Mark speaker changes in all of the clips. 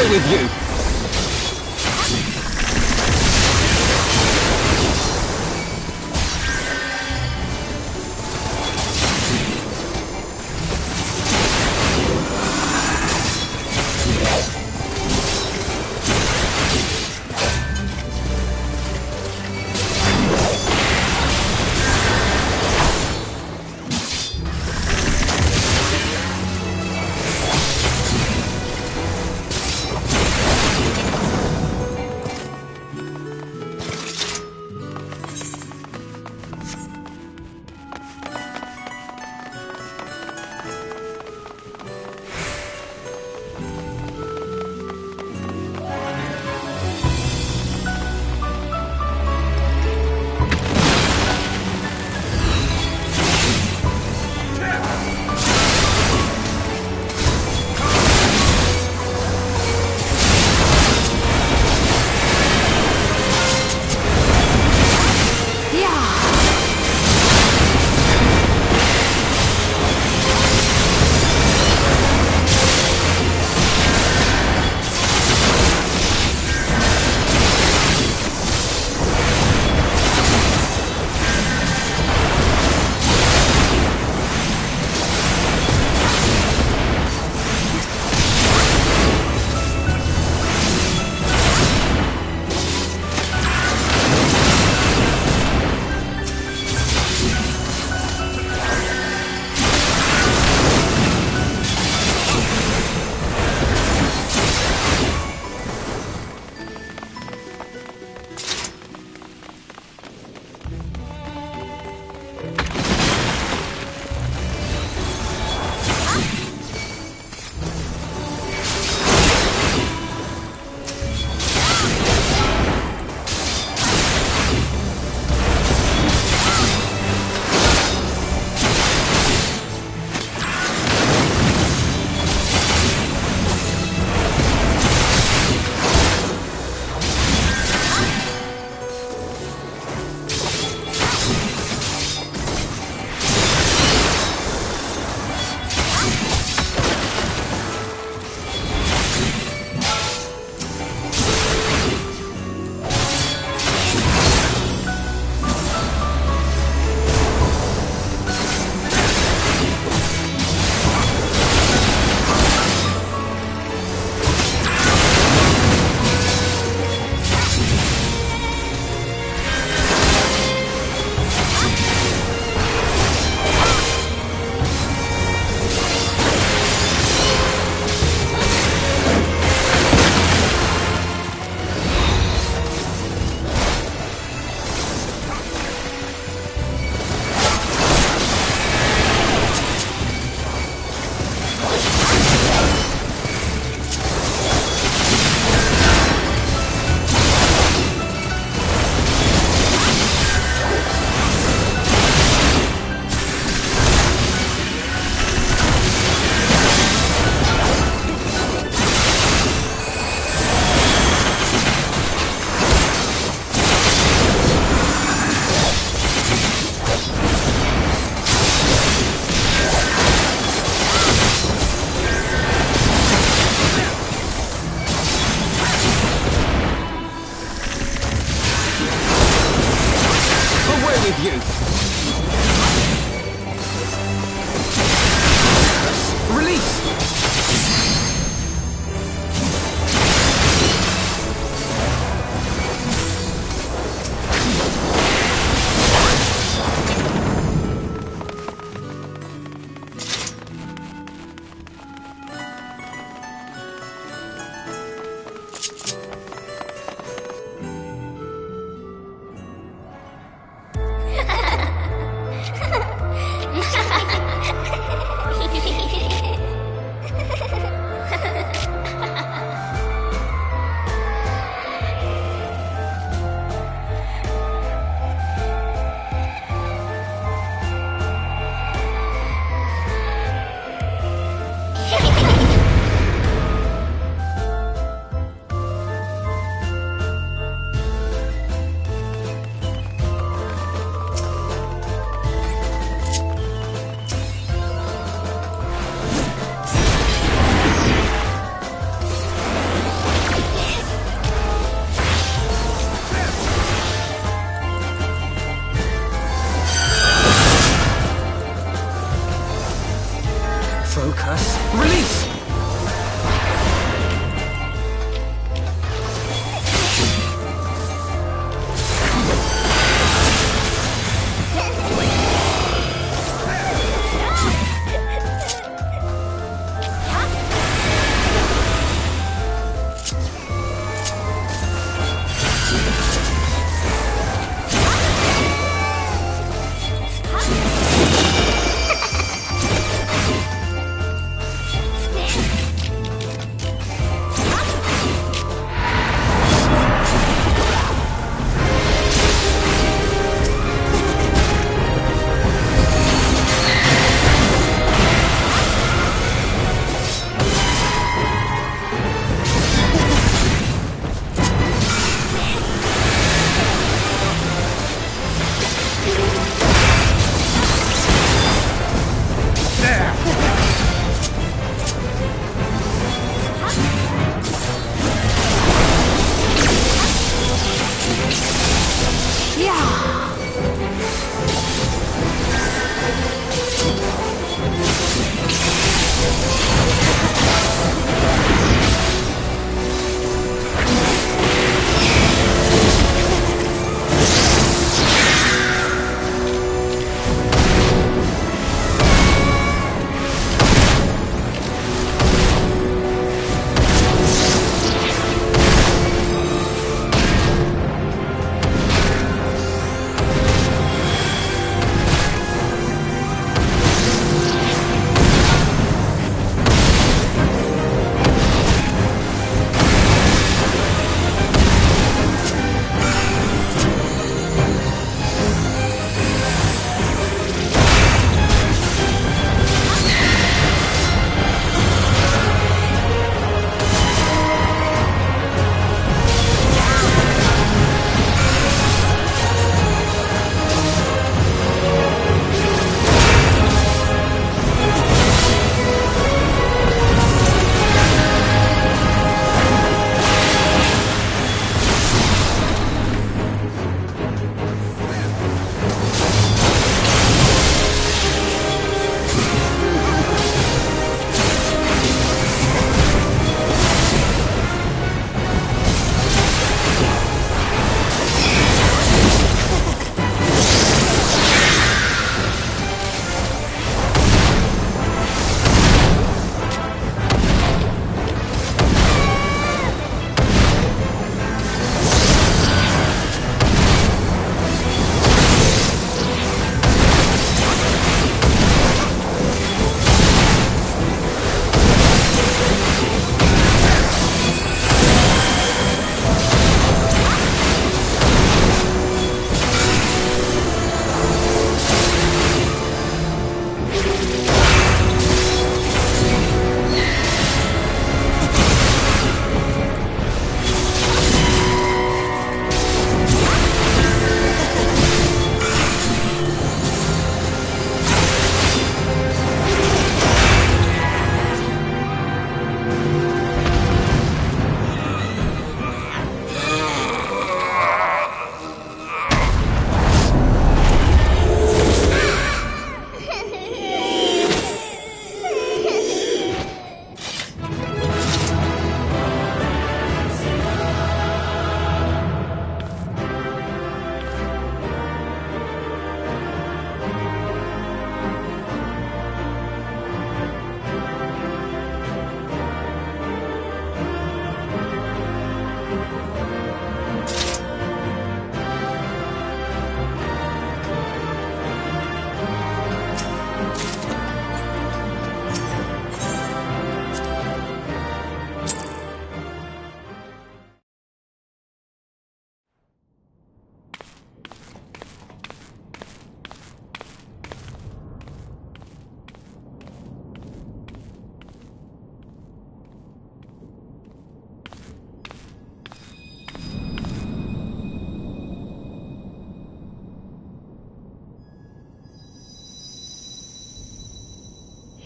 Speaker 1: matter with you? Curse, release!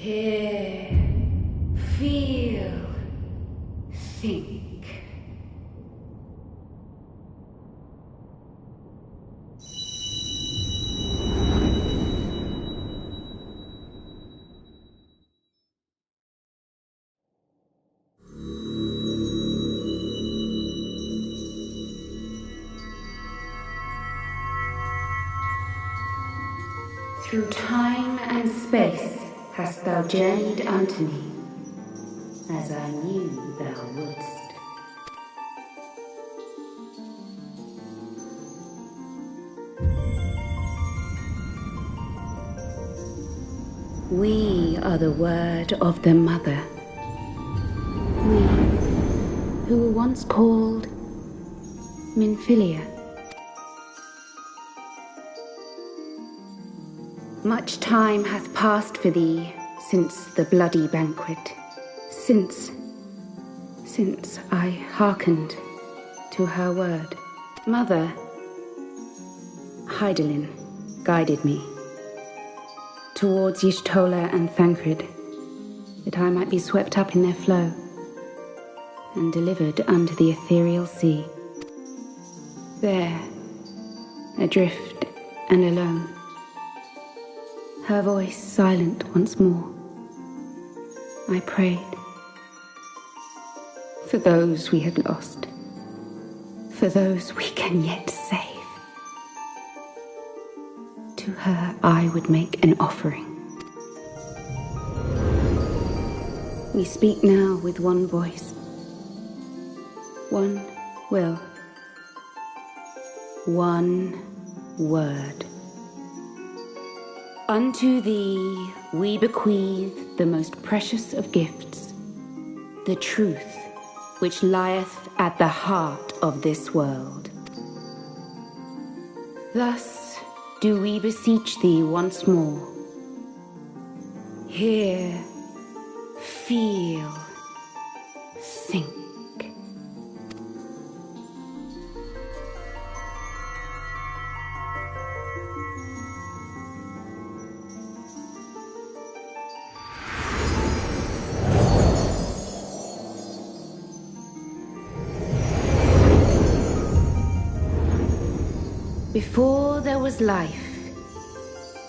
Speaker 2: Hear, feel, think. Through time and space hast thou journeyed unto me, as I knew thou wouldst. We are the word of the Mother. We, who were once called Minfilia. Much time hath passed for thee since the bloody banquet, since I hearkened to her word. Mother, Hydaelyn, guided me towards Y'shtola and Thancred, that I might be swept up in their flow and delivered unto the ethereal sea. There, adrift and alone, her voice silent once more, I prayed for those we had lost, for those we can yet save. To her I would make an offering. We speak now with one voice, one will, one word. Unto thee we bequeath the most precious of gifts, the truth which lieth at the heart of this world. Thus do we beseech thee once more. Hear, feel, think. Before there was life,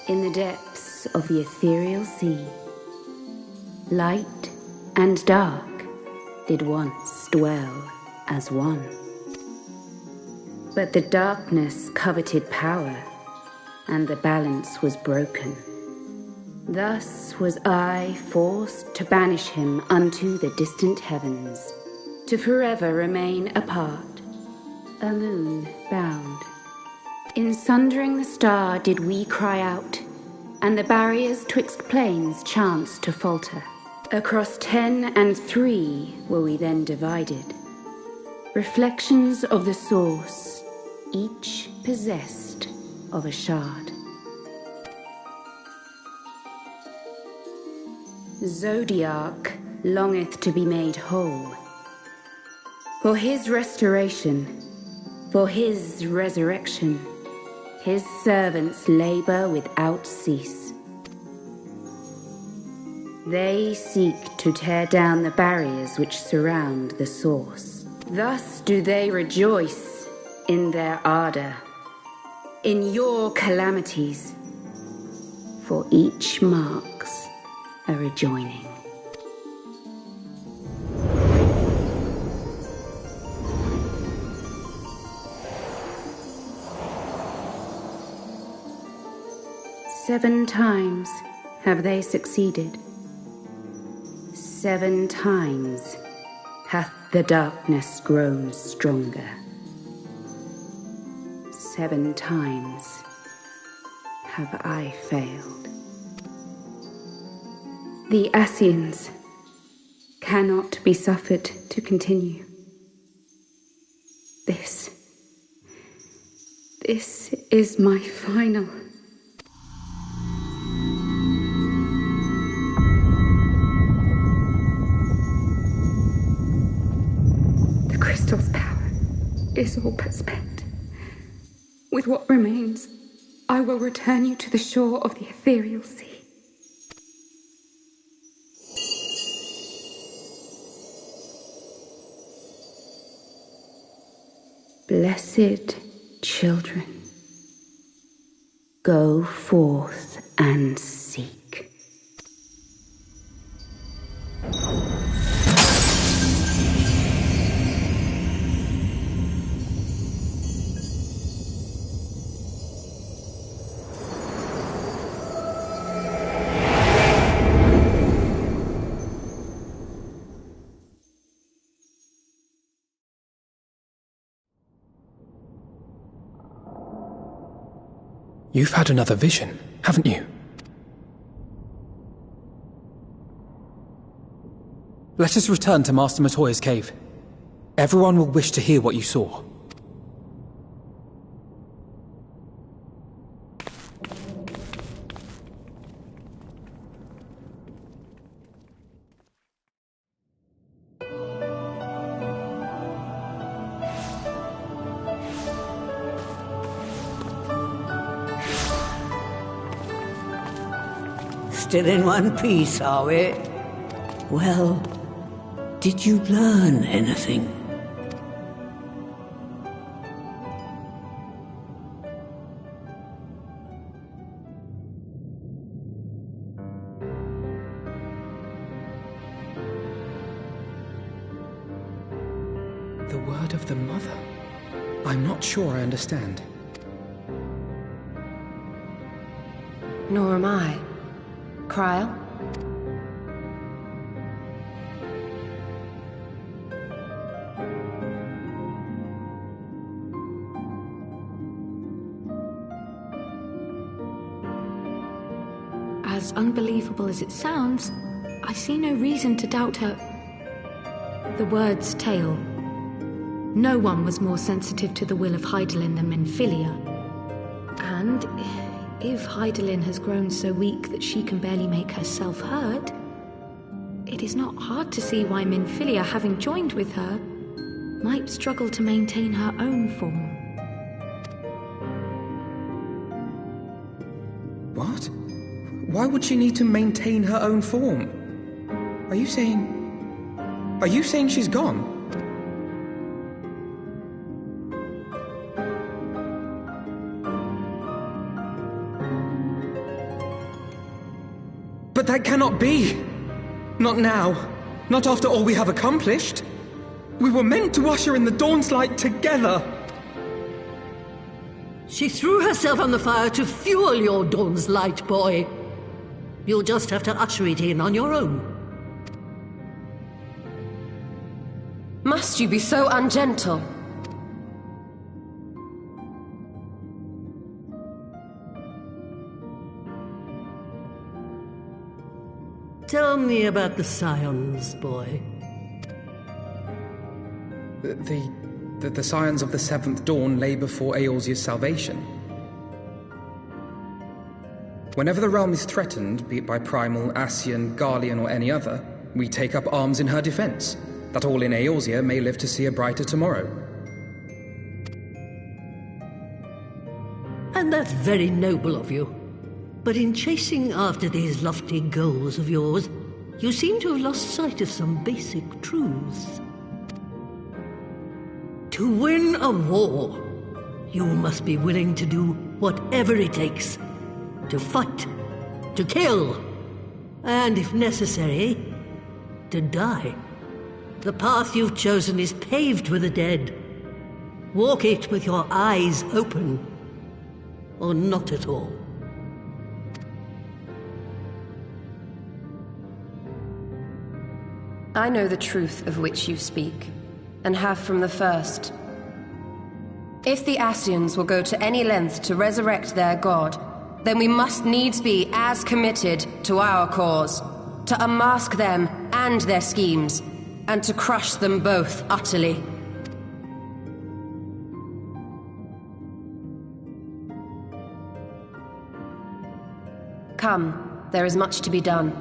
Speaker 2: in the depths of the ethereal sea, light and dark did once dwell as one. But the darkness coveted power, and the balance was broken. Thus was I forced to banish him unto the distant heavens, to forever remain apart, a moon bound. In sundering the star did we cry out, and the barriers twixt planes chanced to falter. Across 10 and 3 were we then divided, reflections of the source, each possessed of a shard. Zodiac longeth to be made whole. For his restoration, for his resurrection, his servants labor without cease. They seek to tear down the barriers which surround the source. Thus do they rejoice in their ardor, in your calamities, for each marks a rejoining. Seven times have they succeeded. 7 times hath the darkness grown stronger. 7 times have I failed. The Ascians cannot be suffered to continue. This is my final. The crystal's power is all but spent. With what remains, I will return you to the shore of the ethereal sea. Blessed children, go forth and seek.
Speaker 1: You've had another vision, haven't you? Let us return to Master Matoya's cave. Everyone will wish to hear what you saw.
Speaker 3: Still in one piece, are we? Well, did you learn anything?
Speaker 1: The word of the Mother? I'm not sure I understand.
Speaker 4: Nor am I. Cryle?
Speaker 5: As unbelievable as it sounds, I see no reason to doubt her. The word's tale. No one was more sensitive to the will of Hydaelyn than Minfilia. And if Hydaelyn has grown so weak that she can barely make herself heard, it is not hard to see why Minfilia, having joined with her, might struggle to maintain her own form.
Speaker 1: What? Why would she need to maintain her own form? Are you saying she's gone? But that cannot be! Not now. Not after all we have accomplished. We were meant to usher in the dawn's light together.
Speaker 3: She threw herself on the fire to fuel your dawn's light, boy. You'll just have to usher it in on your own.
Speaker 4: Must you be so ungentle?
Speaker 3: Tell me about the Scions, boy.
Speaker 1: The scions of the Seventh Dawn lay before Eorzea's salvation. Whenever the realm is threatened, be it by Primal, Ascian, Garlean, or any other, we take up arms in her defense, that all in Eorzea may live to see a brighter tomorrow.
Speaker 3: And that's very noble of you. But in chasing after these lofty goals of yours, you seem to have lost sight of some basic truths. To win a war, you must be willing to do whatever it takes. To fight, to kill, and if necessary, to die. The path you've chosen is paved with the dead. Walk it with your eyes open, or not at all.
Speaker 4: I know the truth of which you speak, and have from the first. If the Ascians will go to any length to resurrect their god, then we must needs be as committed to our cause, to unmask them and their schemes, and to crush them both utterly. Come, there is much to be done.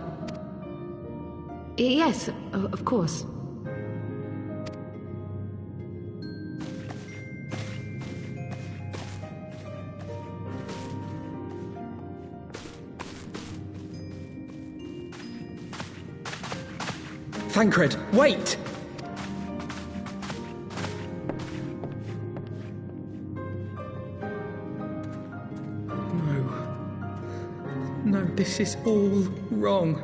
Speaker 5: Yes, of course.
Speaker 1: Thancred, wait! No, this is all wrong.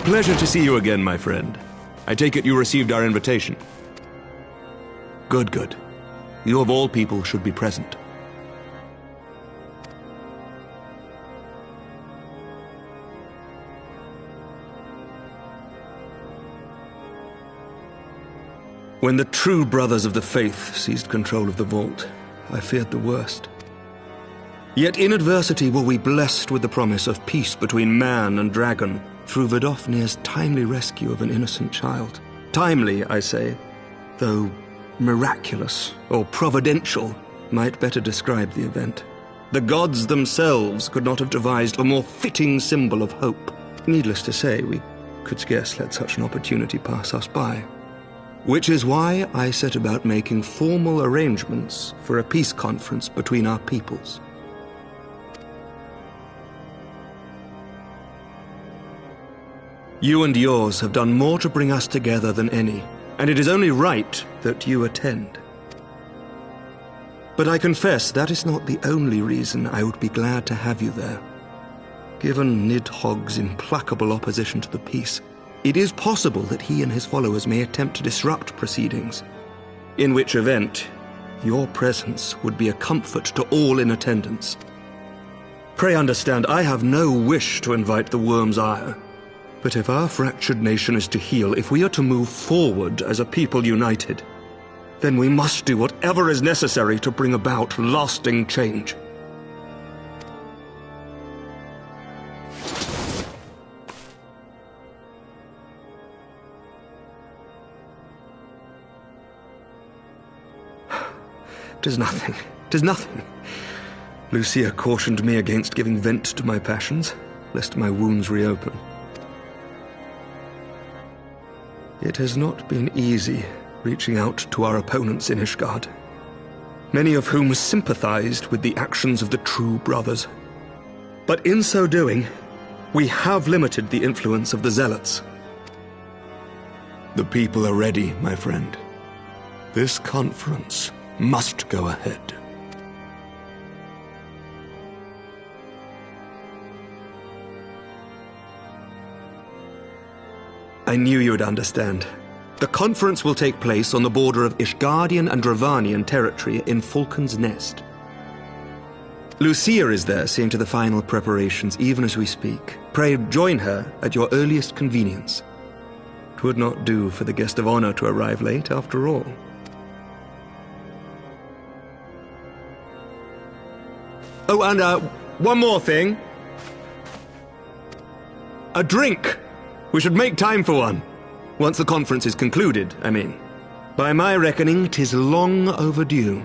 Speaker 6: pleasure to see you again, my friend. I take it you received our invitation. Good, good. You of all people should be present. When the true brothers of the faith seized control of the vault, I feared the worst. Yet in adversity were we blessed with the promise of peace between man and dragon through Vidofnir's timely rescue of an innocent child. Timely, I say, though miraculous or providential might better describe the event. The gods themselves could not have devised a more fitting symbol of hope. Needless to say, we could scarce let such an opportunity pass us by. Which is why I set about making formal arrangements for a peace conference between our peoples. You and yours have done more to bring us together than any, and it is only right that you attend. But I confess that is not the only reason I would be glad to have you there. Given Nidhogg's implacable opposition to the peace, it is possible that he and his followers may attempt to disrupt proceedings, in which event your presence would be a comfort to all in attendance. Pray understand, I have no wish to invite the worm's ire. But if our fractured nation is to heal, if we are to move forward as a people united, then we must do whatever is necessary to bring about lasting change. "'Tis nothing. 'Tis nothing. Lucia cautioned me against giving vent to my passions, lest my wounds reopen. It has not been easy reaching out to our opponents in Ishgard, many of whom sympathized with the actions of the true brothers. But in so doing, we have limited the influence of the zealots. The people are ready, my friend. This conference must go ahead. I knew you would understand. The conference will take place on the border of Ishgardian and Dravanian territory in Falcon's Nest. Lucia is there seeing to the final preparations even as we speak. Pray join her at your earliest convenience. 'Twould not do for the guest of honor to arrive late after all. Oh, and one more thing. A drink! We should make time for one. Once the conference is concluded, I mean. By my reckoning, 'tis long overdue.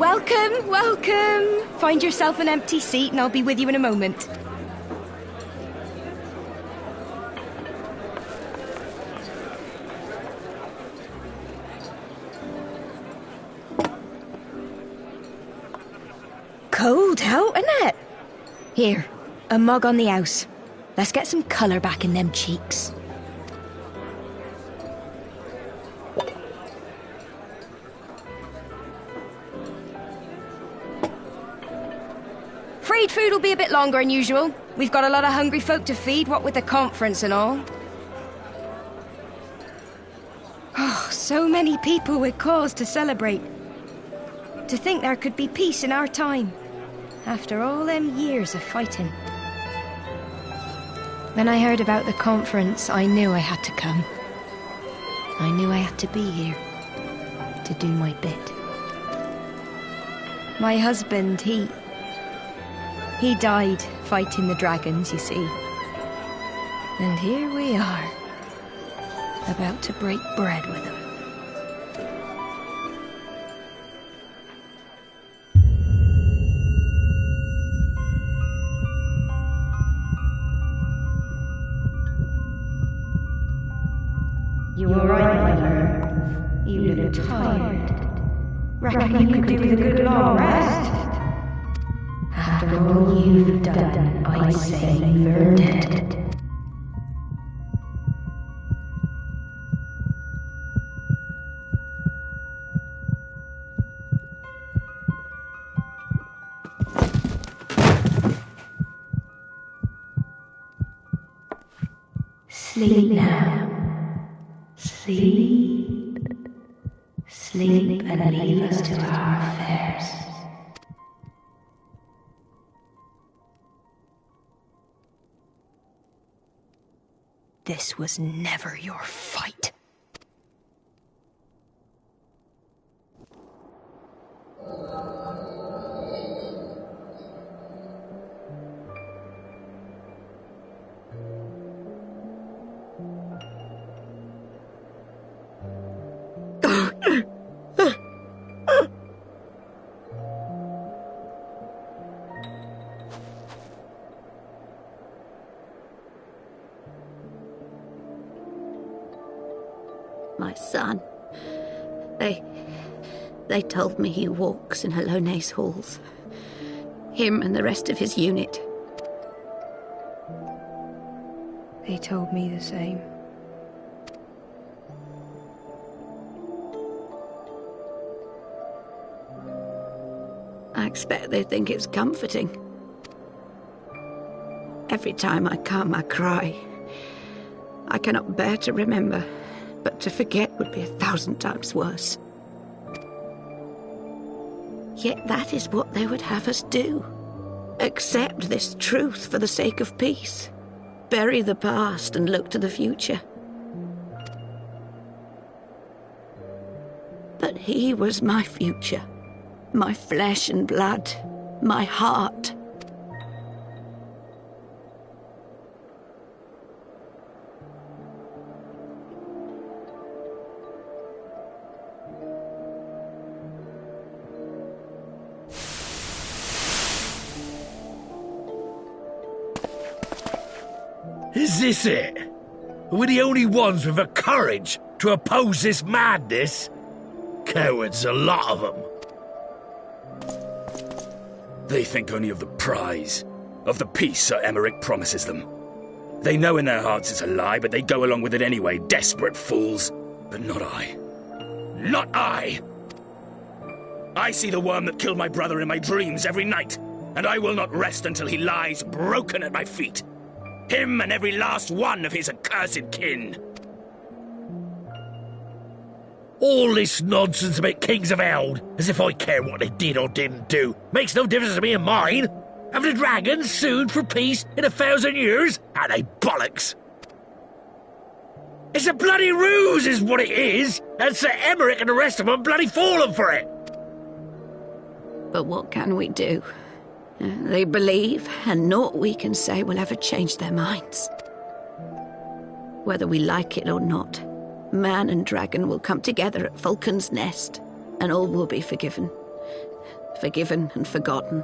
Speaker 7: Welcome, welcome. Find yourself an empty seat and I'll be with you in a moment. Cold out, isn't it? Here, a mug on the house. Let's get some colour back in them cheeks. Freed food will be a bit longer than usual. We've got a lot of hungry folk to feed, what with the conference and all. Oh, so many people with cause to celebrate. To think there could be peace in our time, after all them years of fighting. When I heard about the conference, I knew I had to come. I knew I had to be here, to do my bit. My husband, he died fighting the dragons, you see. And here we are, about to break bread with them.
Speaker 8: You were right, my lord. You look tired. Reckon you could do with a good long rest? After all you've done, I say you're dead. Sleep now. Sleep. Sleep and leave us to our affairs.
Speaker 7: This was never your fight.
Speaker 2: My son. They told me he walks in Halone's halls. Him and the rest of his unit.
Speaker 7: They told me the same.
Speaker 2: I expect they think it's comforting. Every time I come, I cry. I cannot bear to remember, but to forget would be 1,000 times worse. Yet that is what they would have us do. Accept this truth for the sake of peace. Bury the past and look to the future. But he was my future. My flesh and blood. My heart.
Speaker 9: Is this it? We're the only ones with the courage to oppose this madness? Cowards, a lot of them.
Speaker 10: They think only of the prize, of the peace Sir Emmerich promises them. They know in their hearts it's a lie, but they go along with it anyway, desperate fools. But not I. Not I! I see the worm that killed my brother in my dreams every night, and I will not rest until he lies broken at my feet. Him and every last one of his accursed kin.
Speaker 9: All this nonsense about kings of Eld, as if I care what they did or didn't do, makes no difference to me and mine. Have the dragons sued for peace in 1,000 years? Are they bollocks? It's a bloody ruse is what it is, and Sir Emmerich and the rest of them bloody fallen for it.
Speaker 2: But what can we do? They believe, and naught we can say will ever change their minds. Whether we like it or not, man and dragon will come together at Vulcan's Nest, and all will be forgiven.
Speaker 3: forgiven and forgotten.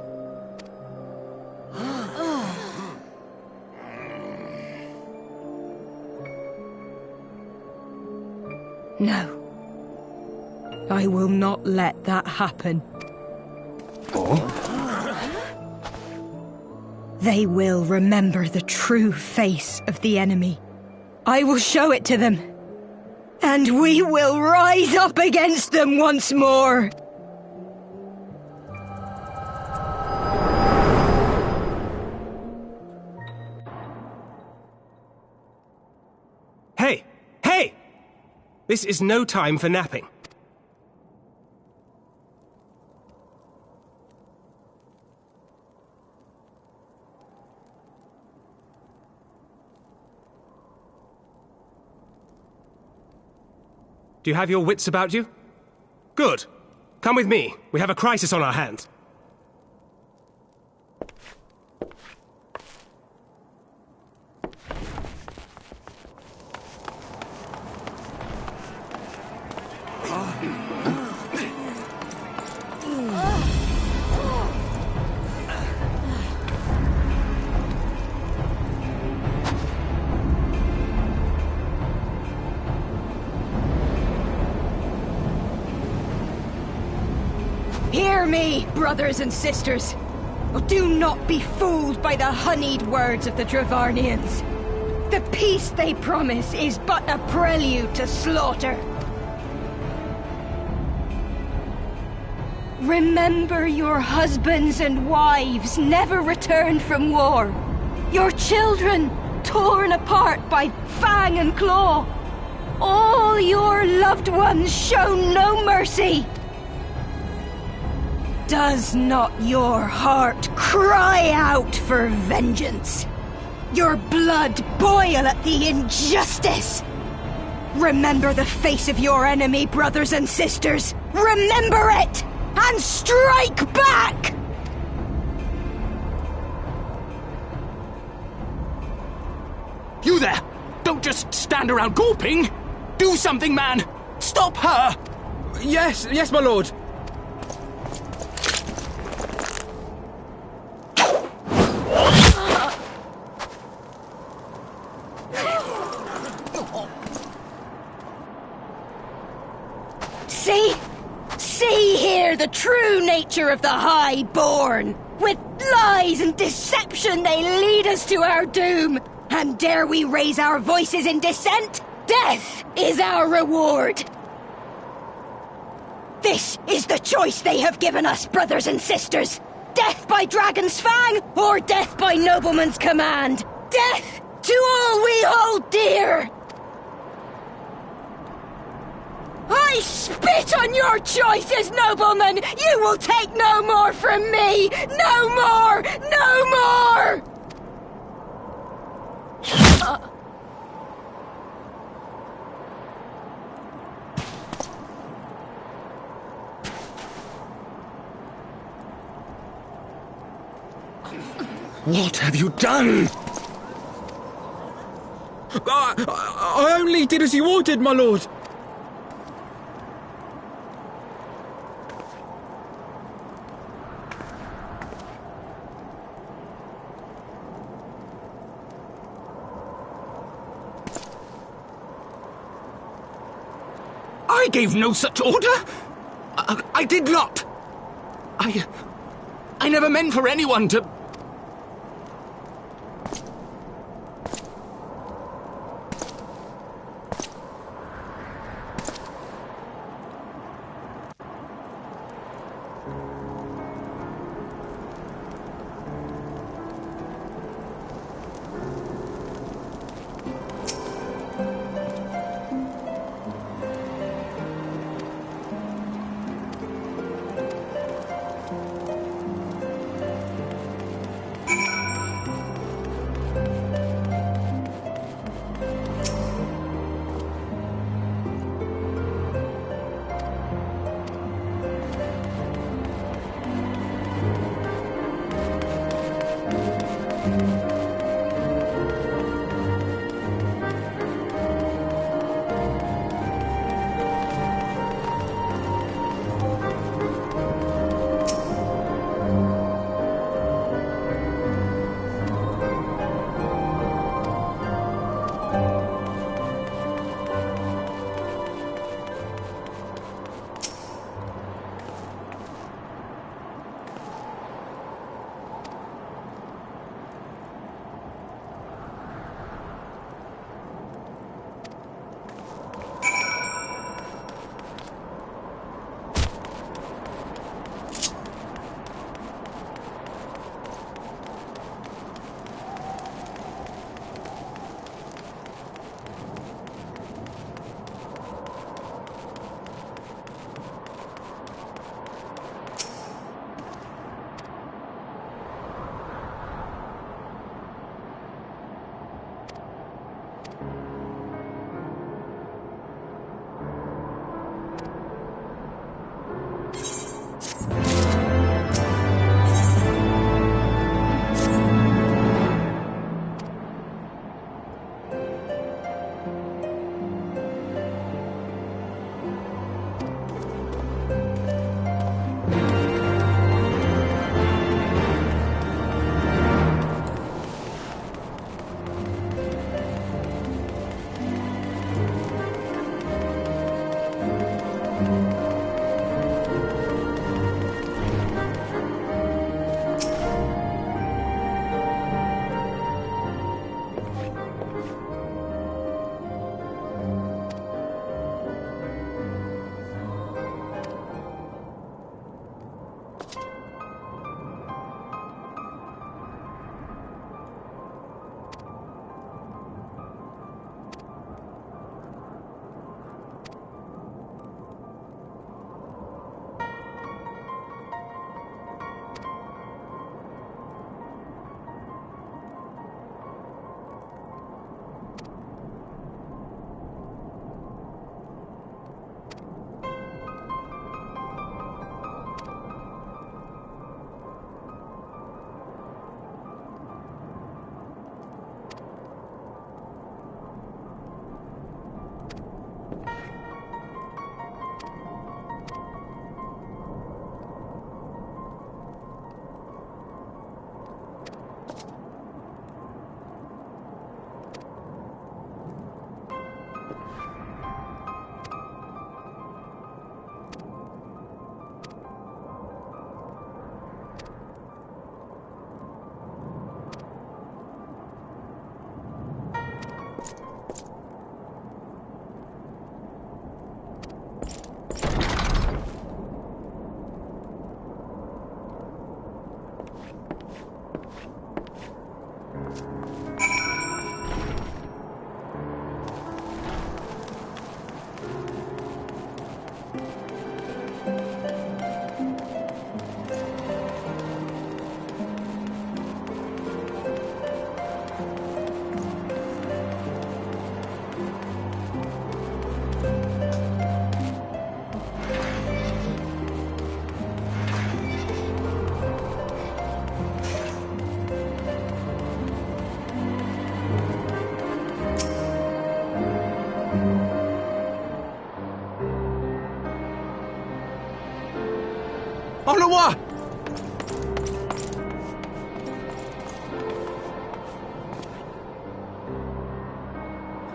Speaker 7: No. I will not let that happen. They will remember the true face of the enemy. I will show it to them. And we will rise up against them once more.
Speaker 11: Hey! Hey! This is no time for napping. Do you have your wits about you? Good. Come with me. We have a crisis on our hands.
Speaker 7: Hear me, brothers and sisters. Do not be fooled by the honeyed words of the Dravarnians. The peace they promise is but a prelude to slaughter. Remember your husbands and wives never returned from war. Your children torn apart by fang and claw. All your loved ones shown no mercy. Does not your heart cry out for vengeance? Your blood boil at the injustice? Remember the face of your enemy, brothers and sisters. Remember it, and strike back!
Speaker 10: You there! Don't just stand around gawping! Do something, man! Stop her!
Speaker 1: Yes, my lord.
Speaker 7: See here the true nature of the Highborn. With lies and deception they lead us to our doom. And dare we raise our voices in dissent? Death is our reward. This is the choice they have given us, brothers and sisters. Death by dragon's fang, or death by nobleman's command. Death to all we hold dear. I spit on your choices, noblemen! You will take no more from me! No more! No more!
Speaker 10: What have you done?
Speaker 1: I only did as you ordered, my lord.
Speaker 10: I gave no such order. I did not. I never meant for anyone to...
Speaker 6: Onawa!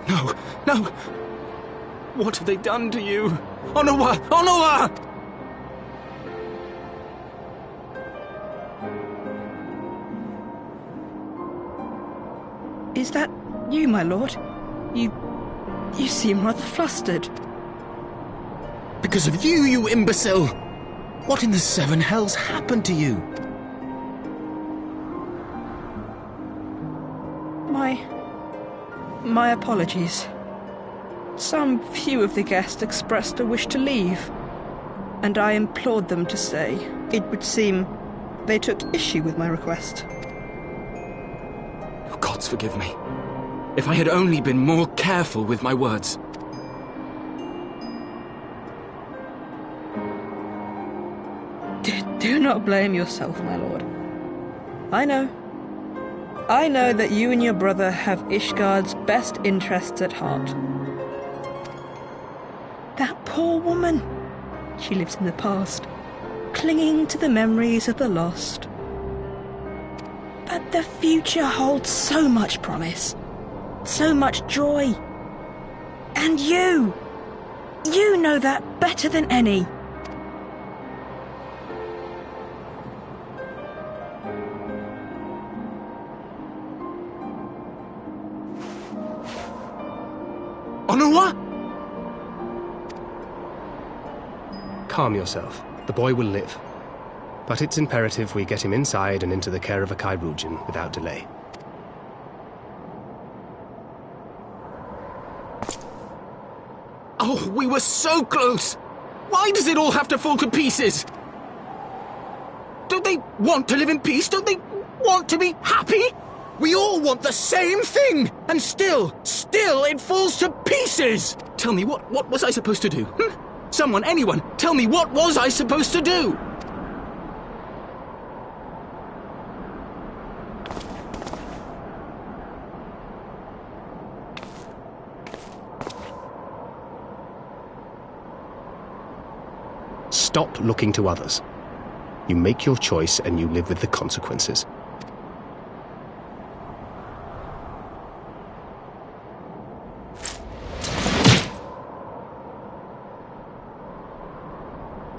Speaker 6: No, no! What have they done to you? Onawa! Onawa!
Speaker 7: Is that you, my lord? You seem rather flustered.
Speaker 6: Because of you, you imbecile! What in the seven hells happened to you?
Speaker 7: My apologies. Some few of the guests expressed a wish to leave, and I implored them to stay. It would seem they took issue with my request.
Speaker 6: Oh, gods forgive me. If I had only been more careful with my words.
Speaker 7: Do not blame yourself, my lord. I know that you and your brother have Ishgard's best interests at heart. That poor woman. She lives in the past, clinging to the memories of the lost. But the future holds so much promise, so much joy. And you know that better than any.
Speaker 6: Onawa?
Speaker 11: Calm yourself. The boy will live. But it's imperative we get him inside and into the care of a Kairoujian without delay.
Speaker 6: Oh, we were so close! Why does it all have to fall to pieces? Don't they want to live in peace? Don't they want to be happy? We all want the same thing! And still it falls to pieces! Tell me, what was I supposed to do? Someone, anyone, tell me, what was I supposed to do?
Speaker 11: Stop looking to others. You make your choice and you live with the consequences.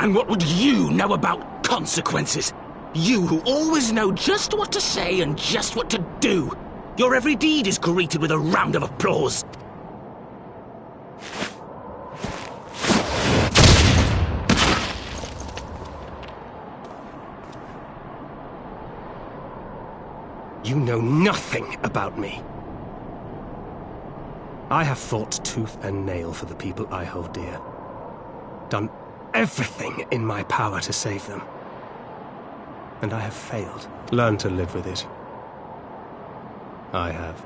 Speaker 9: And what would you know about consequences? You who always know just what to say and just what to do. Your every deed is greeted with a round of applause.
Speaker 11: You know nothing about me. I have fought tooth and nail for the people I hold dear. Done everything in my power to save them. And I have failed. Learn to live with it. I have.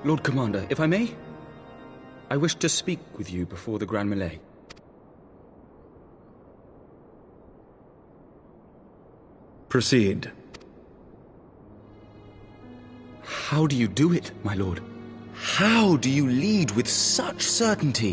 Speaker 10: Lord Commander, if I may? I wish to speak with you before the Grand Melee.
Speaker 6: Proceed.
Speaker 10: How do you do it, my lord?
Speaker 12: How do you lead with such certainty,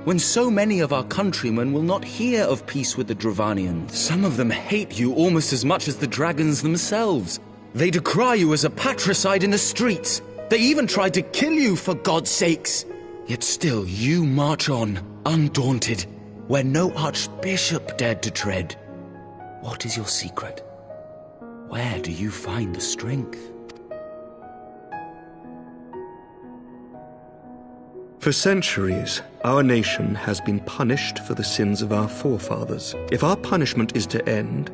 Speaker 12: when so many of our countrymen will not hear of peace with the Dravanians? Some of them hate you almost as much as the dragons themselves. They decry you as a patricide in the streets. They even tried to kill you, for God's sakes. Yet still you march on, undaunted, where no archbishop dared to tread. What is your secret? Where do you find the strength?
Speaker 6: For centuries, our nation has been punished for the sins of our forefathers. If our punishment is to end,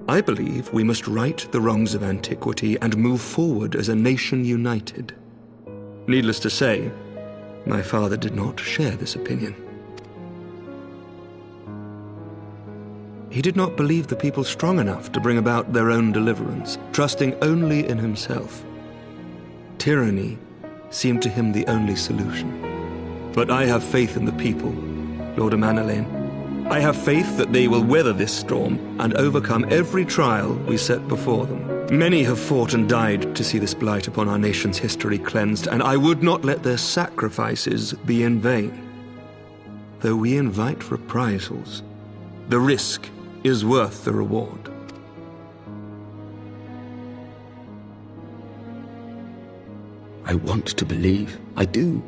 Speaker 6: I believe we must right the wrongs of antiquity and move forward as a nation united. Needless to say, my father did not share this opinion. He did not believe the people strong enough to bring about their own deliverance, trusting only in himself. Tyranny seemed to him the only solution. But I have faith in the people, Lord Amanalain. I have faith that they will weather this storm and overcome every trial we set before them. Many have fought and died to see this blight upon our nation's history cleansed, and I would not let their sacrifices be in vain. Though we invite reprisals, the risk is worth the reward.
Speaker 12: I want to believe. I do.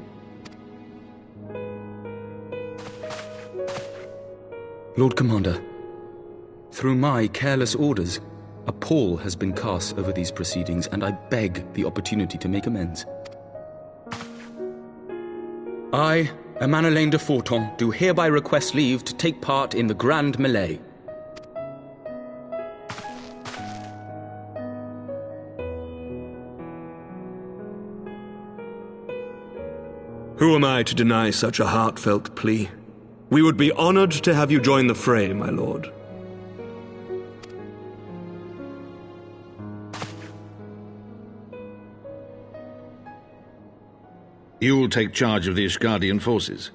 Speaker 10: Lord Commander, through my careless orders, a pall has been cast over these proceedings, and I beg the opportunity to make amends. I, Amanalain de Forton, do hereby request leave to take part in the Grand Melee.
Speaker 6: Who am I to deny such a heartfelt plea? We would be honored to have you join the fray, my lord.
Speaker 13: You'll take charge of the Ishgardian forces?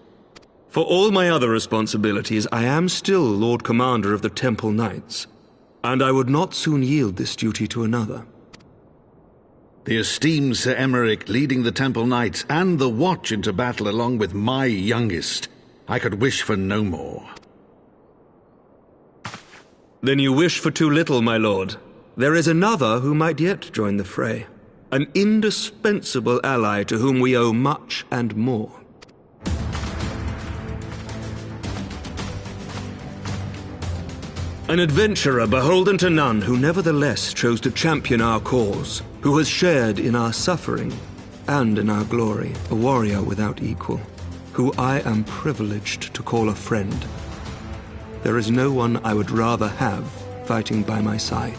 Speaker 6: For all my other responsibilities, I am still Lord Commander of the Temple Knights, and I would not soon yield this duty to another.
Speaker 13: The esteemed Sir Emeric leading the Temple Knights and the Watch into battle along with my youngest. I could wish for no more.
Speaker 6: Then you wish for too little, my lord. There is another who might yet join the fray. An indispensable ally to whom we owe much and more. An adventurer beholden to none who nevertheless chose to champion our cause, who has shared in our suffering and in our glory, a warrior without equal, who I am privileged to call a friend. There is no one I would rather have fighting by my side.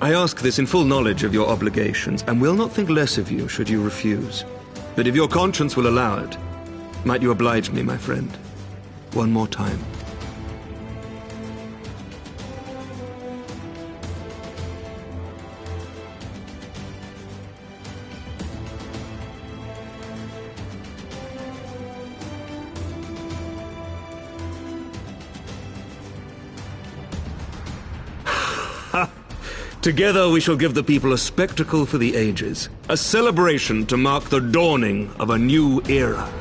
Speaker 6: I ask this in full knowledge of your obligations, and will not think less of you should you refuse. But if your conscience will allow it, might you oblige me, my friend, one more time? Together we shall give the people a spectacle for the ages, a celebration to mark the dawning of a new era.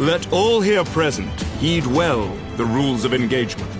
Speaker 6: Let all here present heed well the rules of engagement.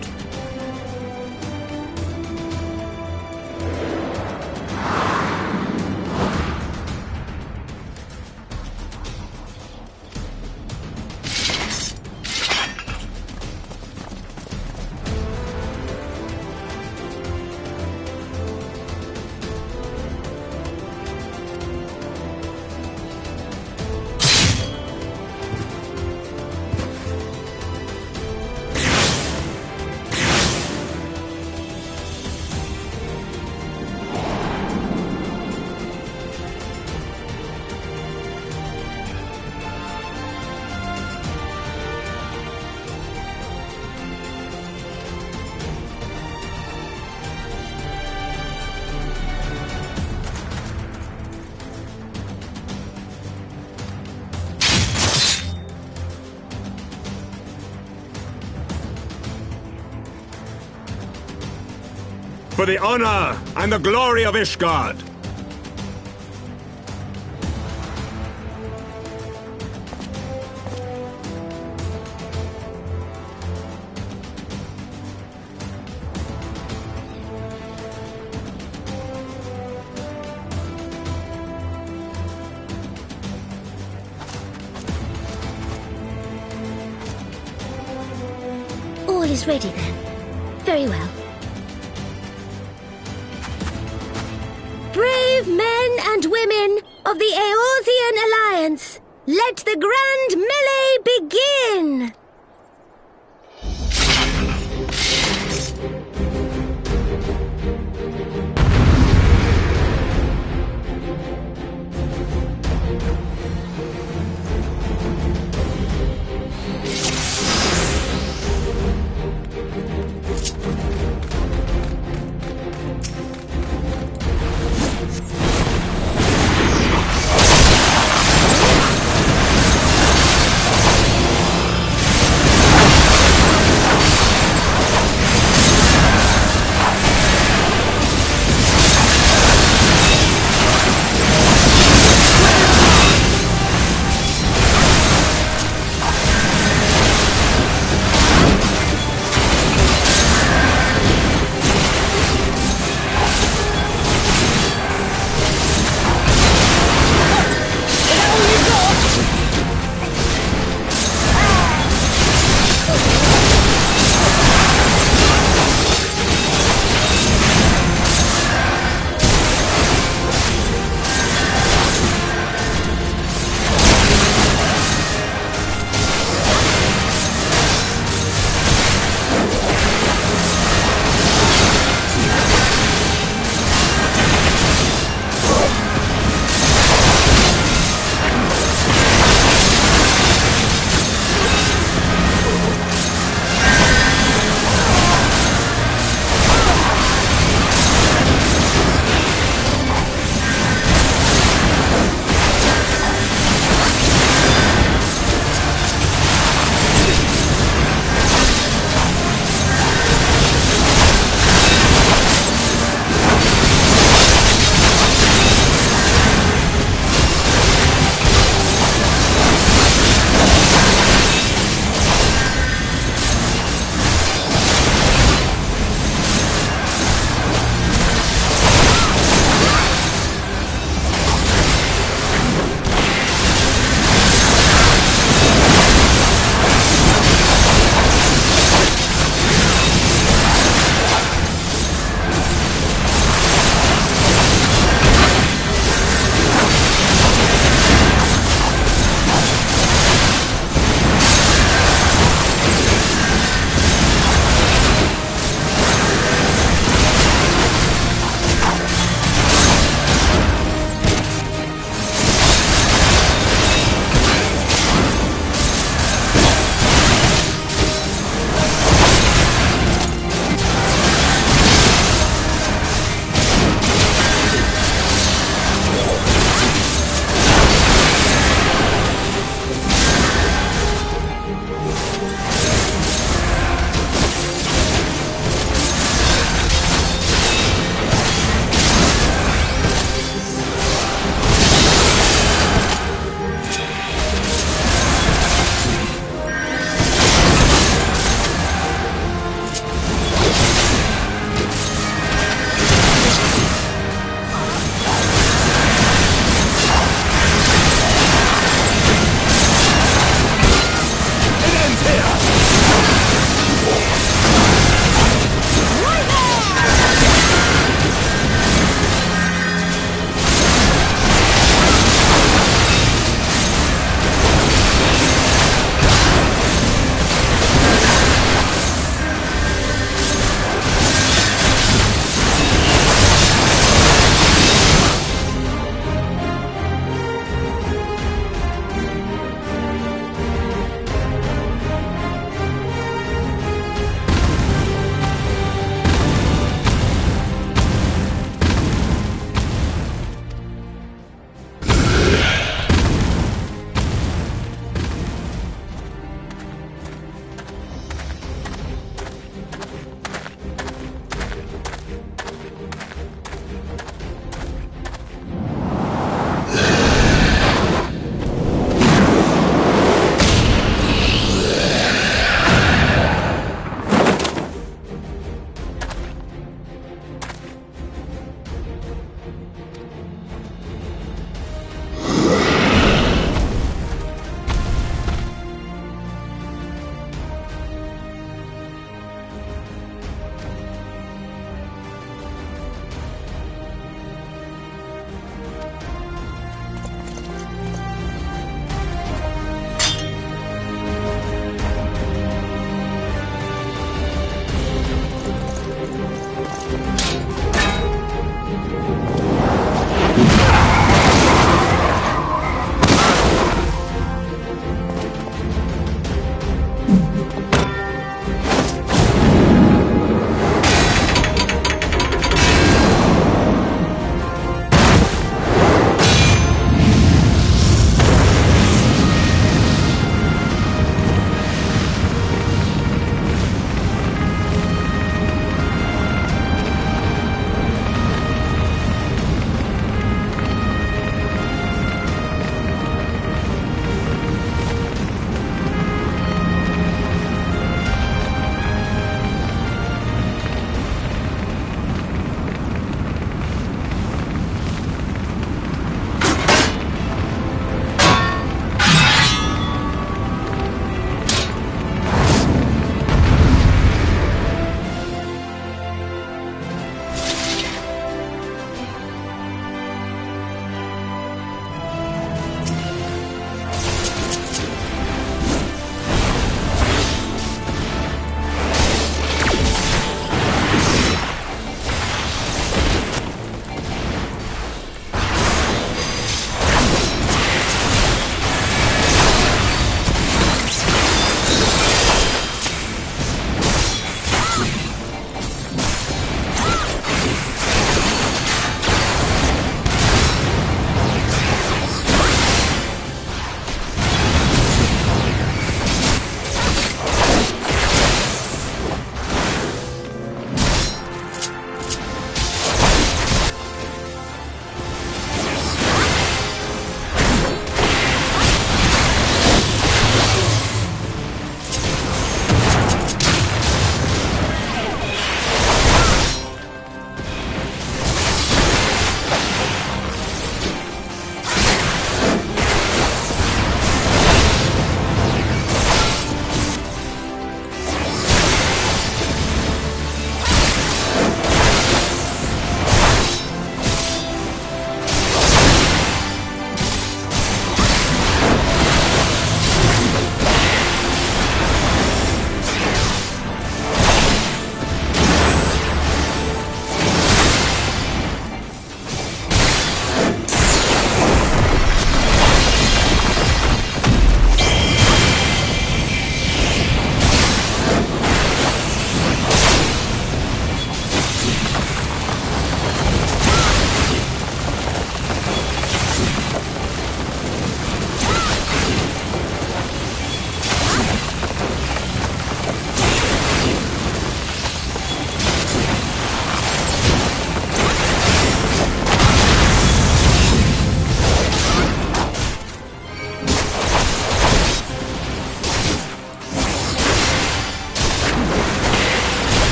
Speaker 6: For the honor and the glory of Ishgard!
Speaker 14: All is ready then. Very well. Brave men and women of the Eorzean Alliance, let the grand melee begin!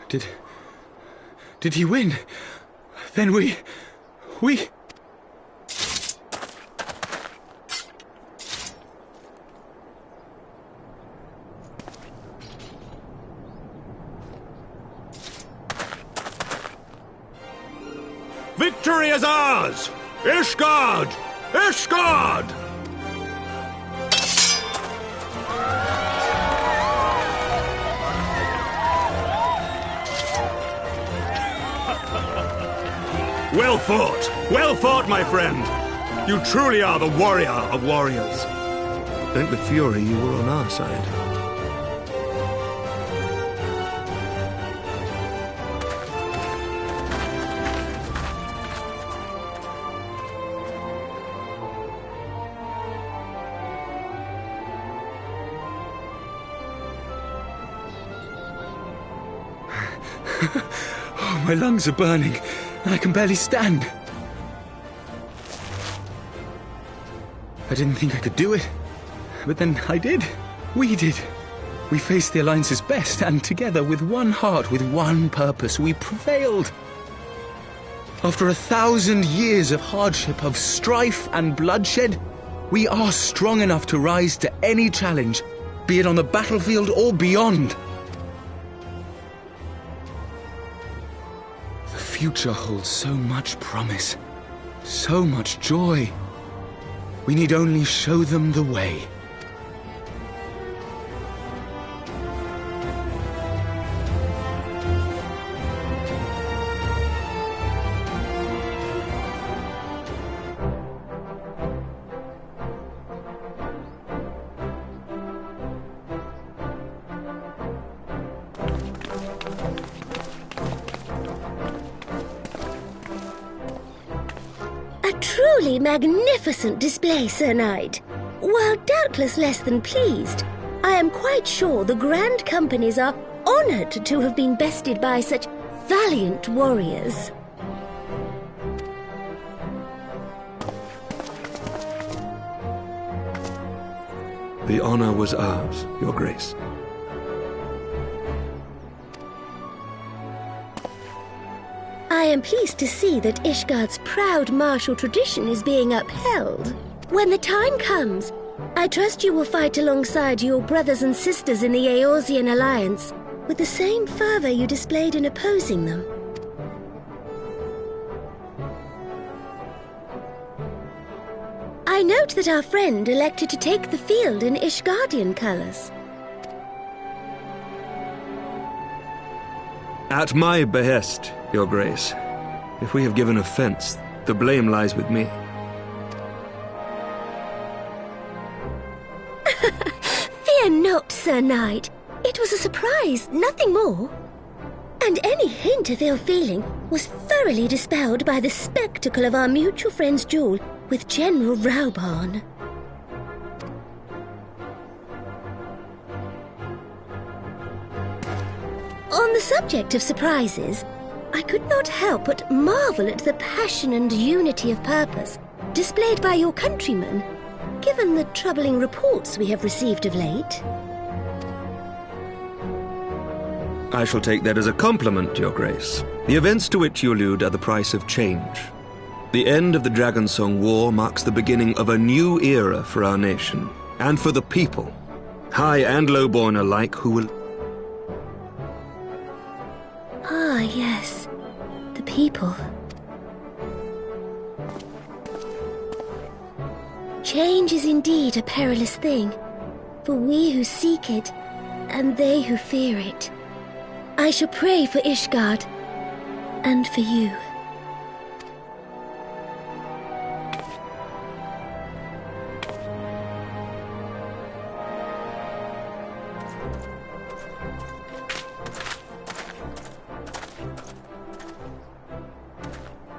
Speaker 12: Did he win? Then we...
Speaker 6: Victory is ours! Ishgard! Ishgard! Well fought! Well fought, my friend! You truly are the warrior of warriors. Thank the Fury you were on our side.
Speaker 12: Oh, my lungs are burning. I can barely stand. I didn't think I could do it, but then I did. We did. We faced the Alliance's best, and together, with one heart, with one purpose, we prevailed. After 1,000 years of hardship, of strife and bloodshed, we are strong enough to rise to any challenge, be it on the battlefield or beyond. The future holds so much promise, so much joy. We need only show them the way.
Speaker 14: Truly magnificent display, Sir Knight. While doubtless less than pleased, I am quite sure the Grand Companies are honoured to have been bested by such valiant warriors.
Speaker 6: The honor was ours, Your Grace.
Speaker 14: I am pleased to see that Ishgard's proud martial tradition is being upheld. When the time comes, I trust you will fight alongside your brothers and sisters in the Eorzean Alliance with the same fervor you displayed in opposing them. I note that our friend elected to take the field in Ishgardian colors.
Speaker 6: At my behest, Your Grace. If we have given offense, the blame lies with me.
Speaker 14: Fear not, Sir Knight. It was a surprise, nothing more. And any hint of ill feeling was thoroughly dispelled by the spectacle of our mutual friend's duel with General Raubarn. On the subject of surprises, I could not help but marvel at the passion and unity of purpose displayed by your countrymen, given the troubling reports we have received of late.
Speaker 6: I shall take that as a compliment, Your Grace. The events to which you allude are the price of change. The end of the Dragonsong War marks the beginning of a new era for our nation, and for the people, high and lowborn alike, who will...
Speaker 14: Ah, yes. The people. Change is indeed a perilous thing, for we who seek it, and they who fear it. I shall pray for Ishgard, and for you.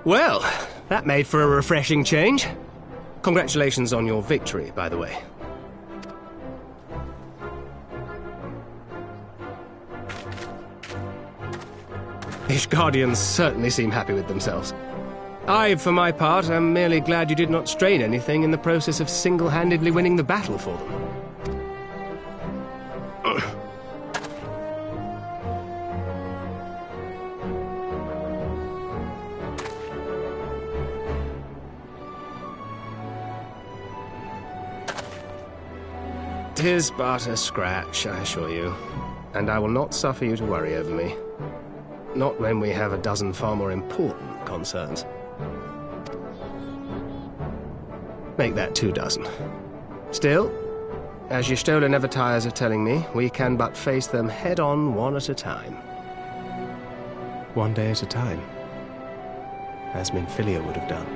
Speaker 11: Well, that made for a refreshing change. Congratulations on your victory, by the way. Ishgardians certainly seem happy with themselves. I, for my part, am merely glad you did not strain anything in the process of single-handedly winning the battle for them. 'Tis but a scratch, I assure you, and I will not suffer you to worry over me. Not when we have a dozen far more important concerns. Make that 2 dozen. Still, as Y'shtola never tires of telling me, we can but face them head-on one at a time. One day at a time, as Minfilia would have done.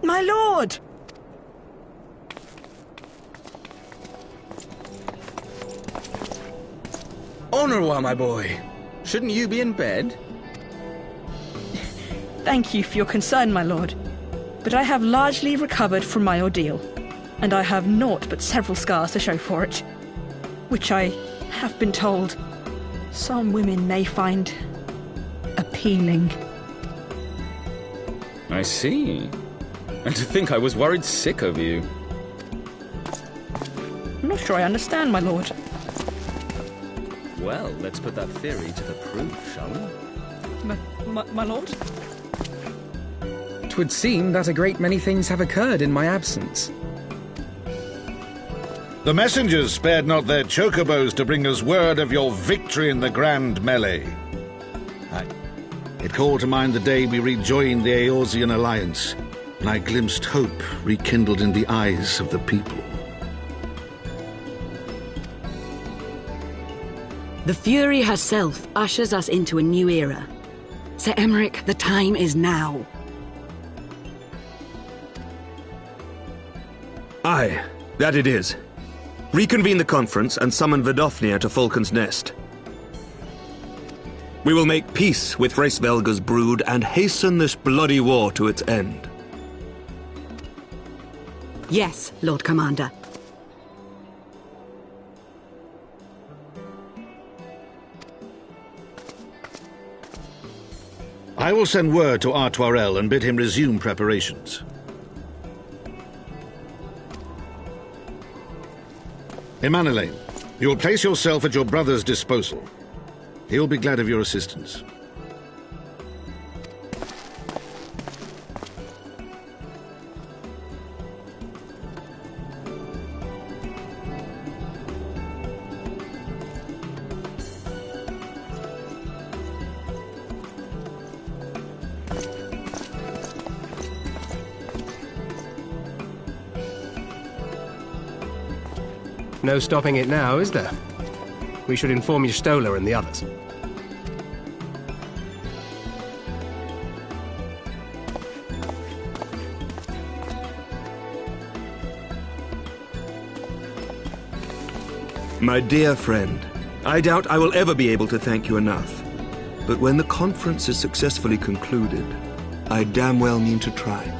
Speaker 7: My lord!
Speaker 12: Honorwa, my boy. Shouldn't you be in bed?
Speaker 7: Thank you for your concern, my lord. But I have largely recovered from my ordeal, and I have naught but several scars to show for it, which I have been told some women may find appealing.
Speaker 12: I see. And to think I was worried sick of you.
Speaker 7: I'm not sure I understand, my lord.
Speaker 12: Well, let's put that theory to the proof, shall we?
Speaker 7: My lord?
Speaker 1: 'Twould seem that a great many things have occurred in my absence.
Speaker 13: The messengers spared not their chocobos to bring us word of your victory in the grand melee. It called to mind the day we rejoined the Eorzean alliance, and I glimpsed hope rekindled in the eyes of the people.
Speaker 15: The Fury herself ushers us into a new era. Sir Emmerich, the time is now.
Speaker 6: Aye, that it is. Reconvene the conference and summon Vidofnir to Falcon's Nest. We will make peace with Hraesvelga's brood and hasten this bloody war to its end.
Speaker 15: Yes, Lord Commander.
Speaker 13: I will send word to Artoirel and bid him resume preparations. Emanelaine, you will place yourself at your brother's disposal. He will be glad of your assistance.
Speaker 11: No stopping it now, is there? We should inform Y'shtola and the others.
Speaker 6: My dear friend, I doubt I will ever be able to thank you enough. But when the conference is successfully concluded, I damn well mean to try.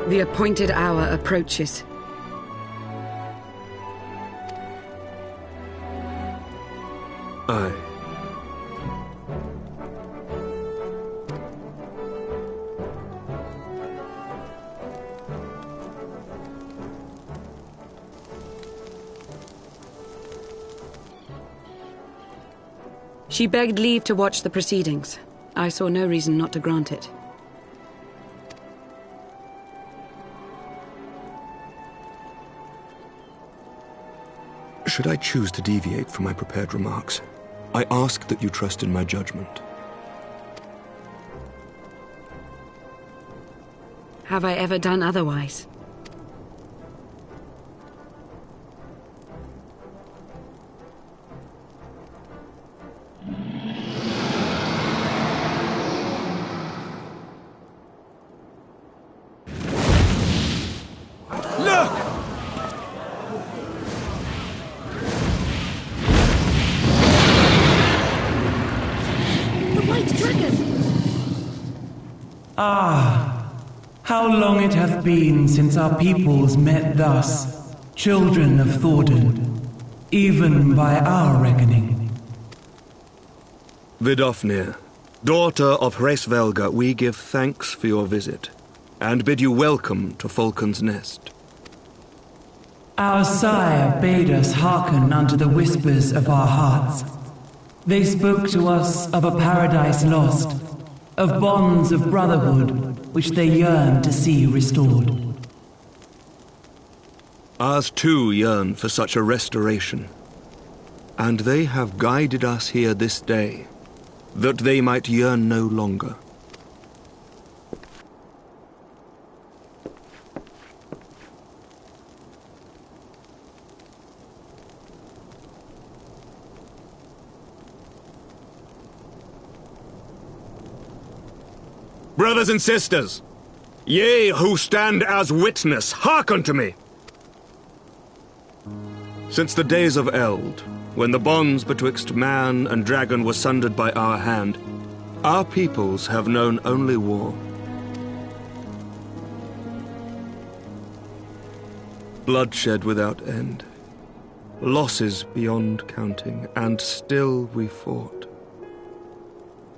Speaker 15: The appointed hour approaches.
Speaker 6: Aye.
Speaker 15: She begged leave to watch the proceedings. I saw no reason not to grant it.
Speaker 6: Should I choose to deviate from my prepared remarks, I ask that you trust in my judgment.
Speaker 15: Have I ever done otherwise?
Speaker 16: How long it hath been since our peoples met thus, children of Thordan, even by our reckoning.
Speaker 6: Vidofnir, daughter of Hraesvelga, we give thanks for your visit, and bid you welcome to Falcon's Nest.
Speaker 16: Our sire bade us hearken unto the whispers of our hearts. They spoke to us of a paradise lost, of bonds of brotherhood, which they yearn to see restored.
Speaker 6: Ours too yearn for such a restoration, and they have guided us here this day, that they might yearn no longer. Brothers and sisters, ye who stand as witness, hearken to me. Since the days of Eld, when the bonds betwixt man and dragon were sundered by our hand, our peoples have known only war. Bloodshed without end, losses beyond counting, and still we fought.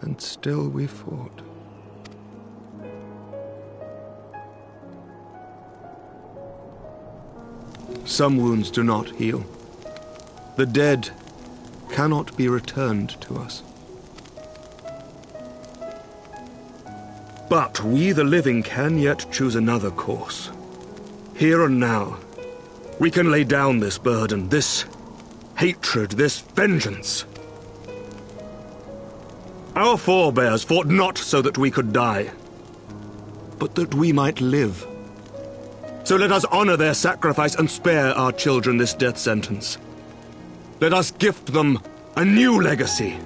Speaker 6: And still we fought. Some wounds do not heal. The dead cannot be returned to us. But we, the living, can yet choose another course. Here and now, we can lay down this burden, this hatred, this vengeance. Our forebears fought not so that we could die, but that we might live. So let us honor their sacrifice and spare our children this death sentence. Let us gift them a new legacy.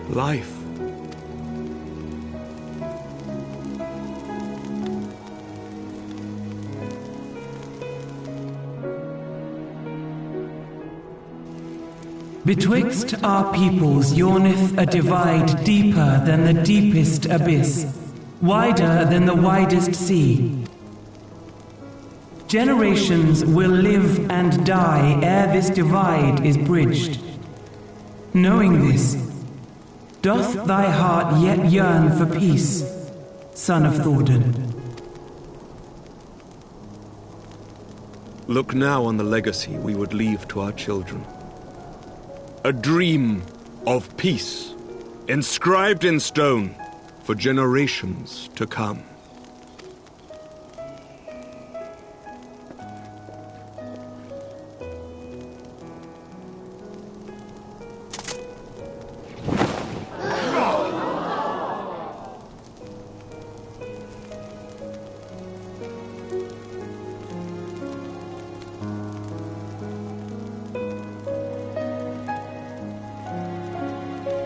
Speaker 6: Life.
Speaker 16: Betwixt our peoples yawneth a divide deeper than the deepest abyss, wider than the widest sea. Generations will live and die ere this divide is bridged. Knowing this, doth thy heart yet yearn for peace, son of Thordan?
Speaker 6: Look now on the legacy we would leave to our children. A dream of peace, inscribed in stone for generations to come.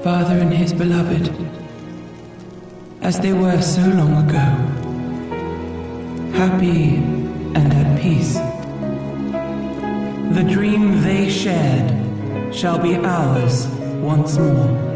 Speaker 16: Father and his beloved, as they were so long ago, happy and at peace. The dream they shared shall be ours once more.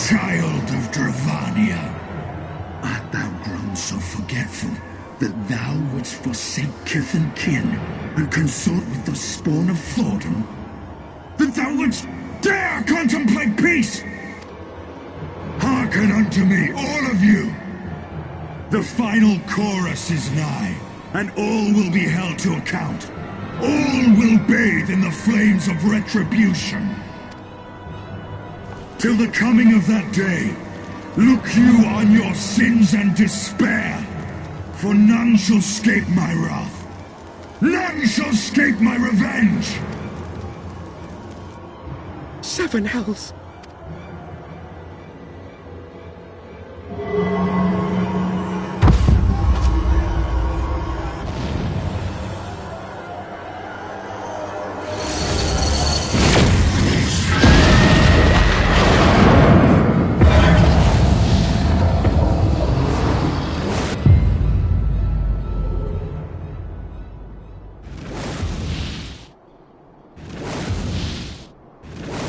Speaker 17: Child of Dravania, art thou grown so forgetful that thou wouldst forsake kith and kin and consort with the spawn of Thordan? That thou wouldst dare contemplate peace? Hearken unto me, all of you! The final chorus is nigh, and all will be held to account. All will bathe in the flames of retribution. Till the coming of that day, look you on your sins and despair, for none shall escape my wrath. None shall escape my revenge!
Speaker 18: 7 hells.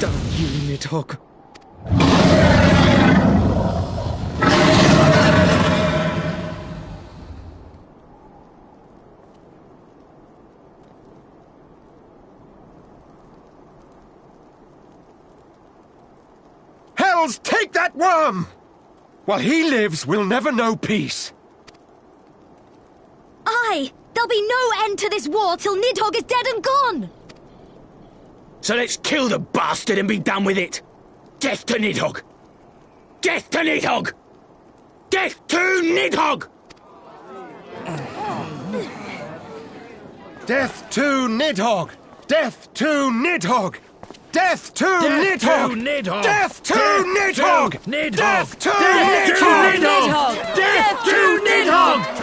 Speaker 1: Damn you, Nidhogg.
Speaker 19: Hells, take that worm! While he lives, we'll never know peace.
Speaker 20: Aye! There'll be no end to this war till Nidhogg is dead and gone!
Speaker 10: So let's kill the bastard and be done with it! Death to Nidhogg! Death to Nidhogg! Death to Nidhogg!
Speaker 19: Death to Nidhogg! Death to Nidhogg! Death to Nidhogg! Death to Nidhogg! Death to Nidhogg!
Speaker 10: Death to Nidhogg!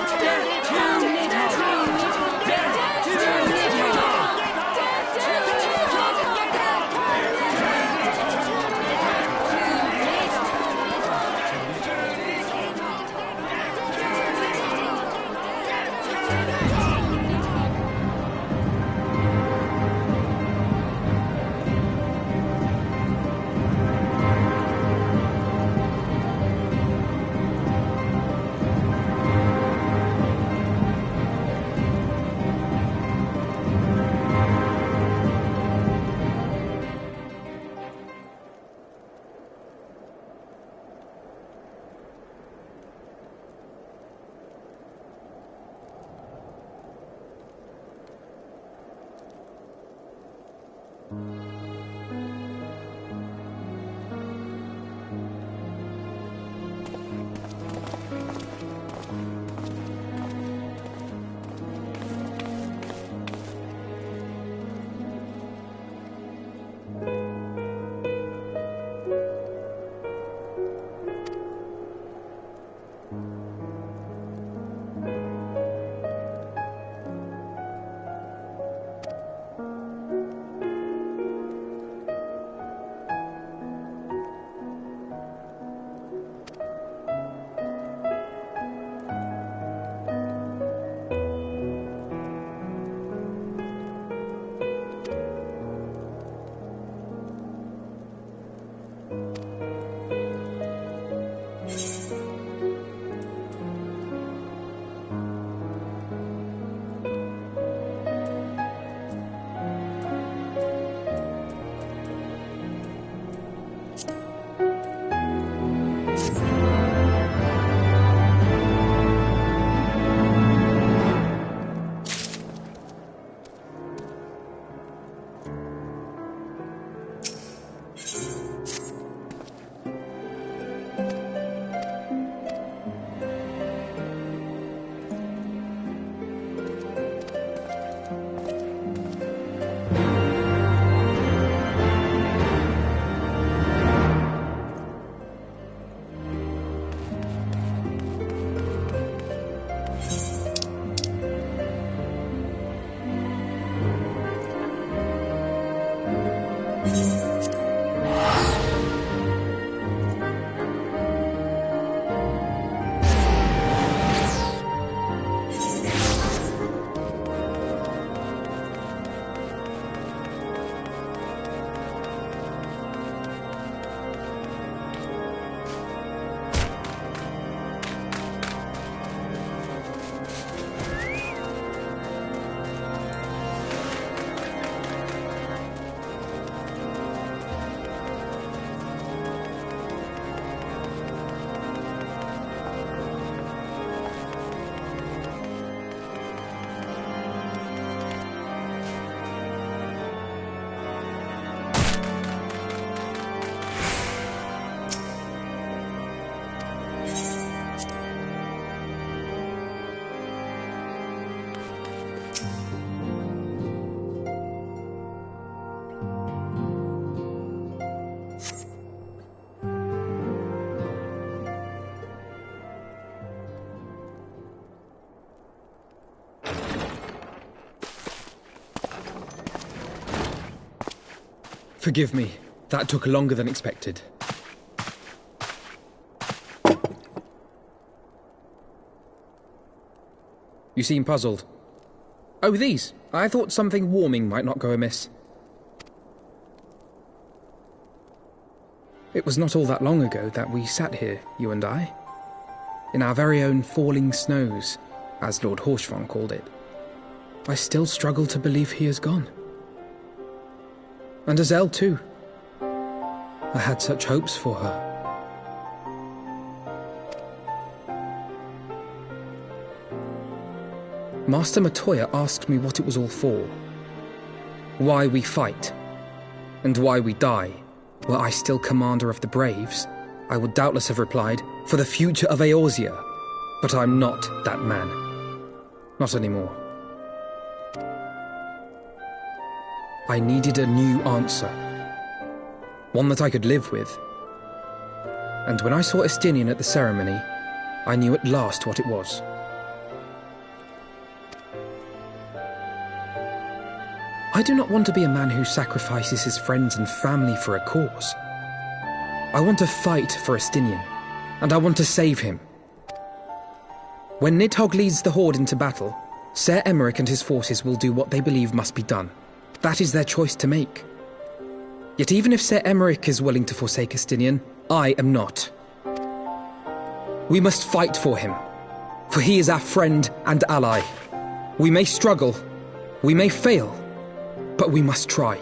Speaker 1: Forgive me. That took longer than expected. You seem puzzled. Oh, these. I thought something warming might not go amiss. It was not all that long ago that we sat here, you and I, in our very own falling snows, as Lord Horshvon called it. I still struggle to believe he is gone. And Azelle too. I had such hopes for her. Master Matoya asked me what it was all for. Why we fight, and why we die. Were I still commander of the Braves, I would doubtless have replied, for the future of Eorzea. But I'm not that man. Not anymore. I needed a new answer. One that I could live with. And when I saw Estinian at the ceremony, I knew at last what it was. I do not want to be a man who sacrifices his friends and family for a cause. I want to fight for Estinian, and I want to save him. When Nidhogg leads the Horde into battle, Ser Emeric and his forces will do what they believe must be done. That is their choice to make. Yet even if Ser Emeric is willing to forsake Estinian, I am not. We must fight for him, for he is our friend and ally. We may struggle, we may fail, but we must try.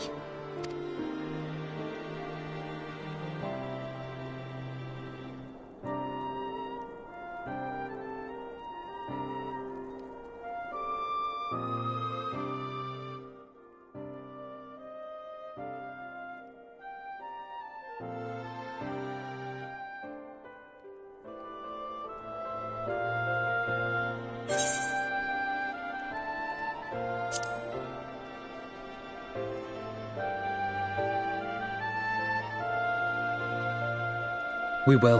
Speaker 1: We will.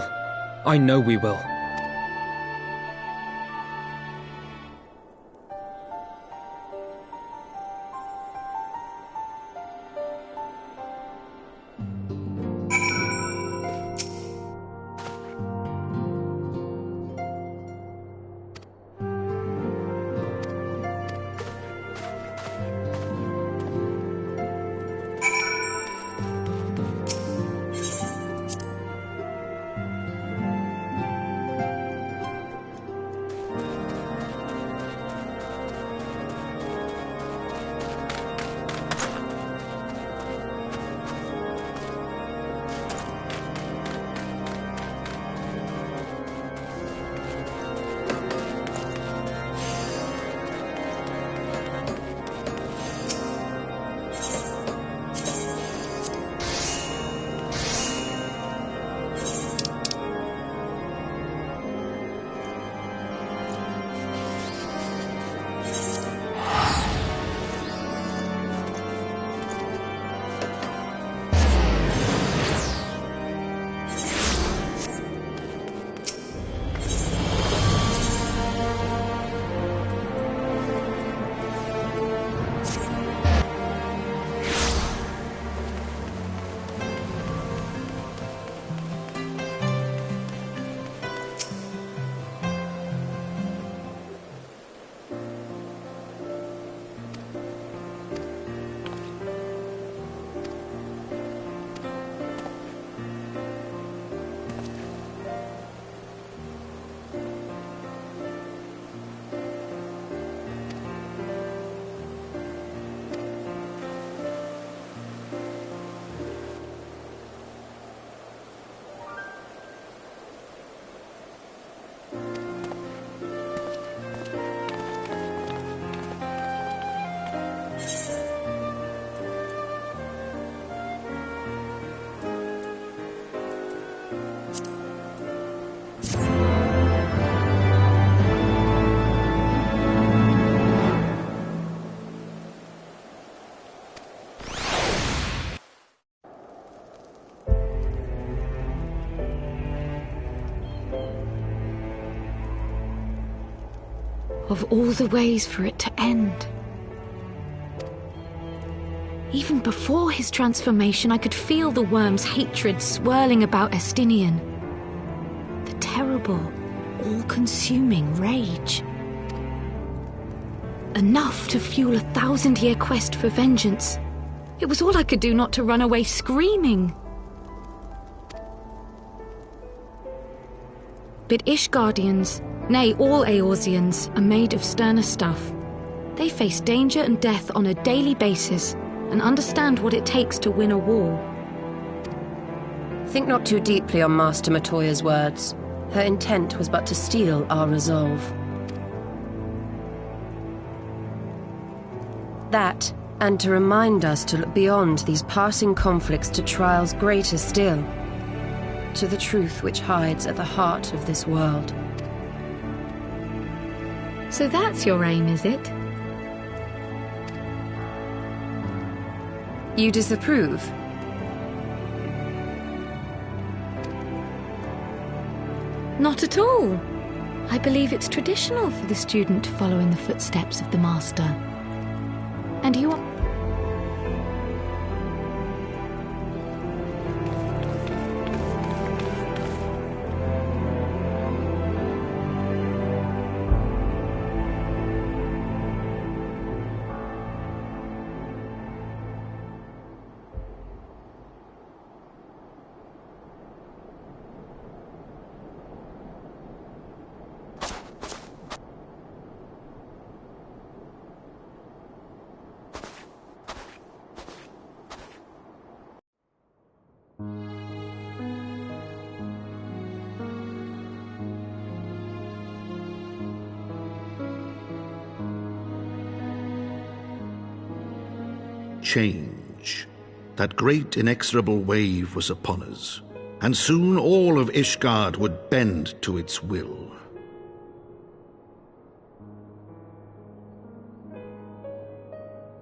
Speaker 1: I know we will.
Speaker 5: Of all the ways for it to end. Even before his transformation, I could feel the worm's hatred swirling about Estinian. The terrible, all-consuming rage. Enough to fuel a 1,000-year quest for vengeance. It was all I could do not to run away screaming. But Ishgardians, nay, all Eorzeans, are made of sterner stuff. They face danger and death on a daily basis and understand what it takes to win a war.
Speaker 4: Think not too deeply on Master Matoya's words. Her intent was but to steal our resolve. That, and to remind us to look beyond these passing conflicts to trials greater still, to the truth which hides at the heart of this world.
Speaker 5: So that's your aim, is it?
Speaker 4: You disapprove?
Speaker 5: Not at all. I believe it's traditional for the student to follow in the footsteps of the master. And you are...
Speaker 13: Change. That great inexorable wave was upon us, and soon all of Ishgard would bend to its will.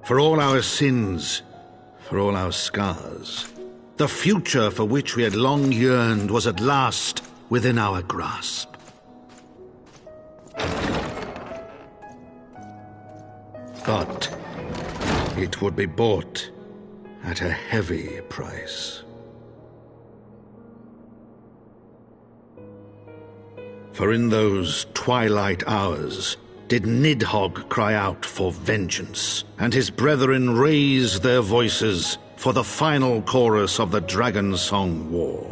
Speaker 13: For all our sins, for all our scars, the future for which we had long yearned was at last within our grasp. But it would be bought at a heavy price. For in those twilight hours did Nidhogg cry out for vengeance, and his brethren raise their voices for the final chorus of the Dragon Song War.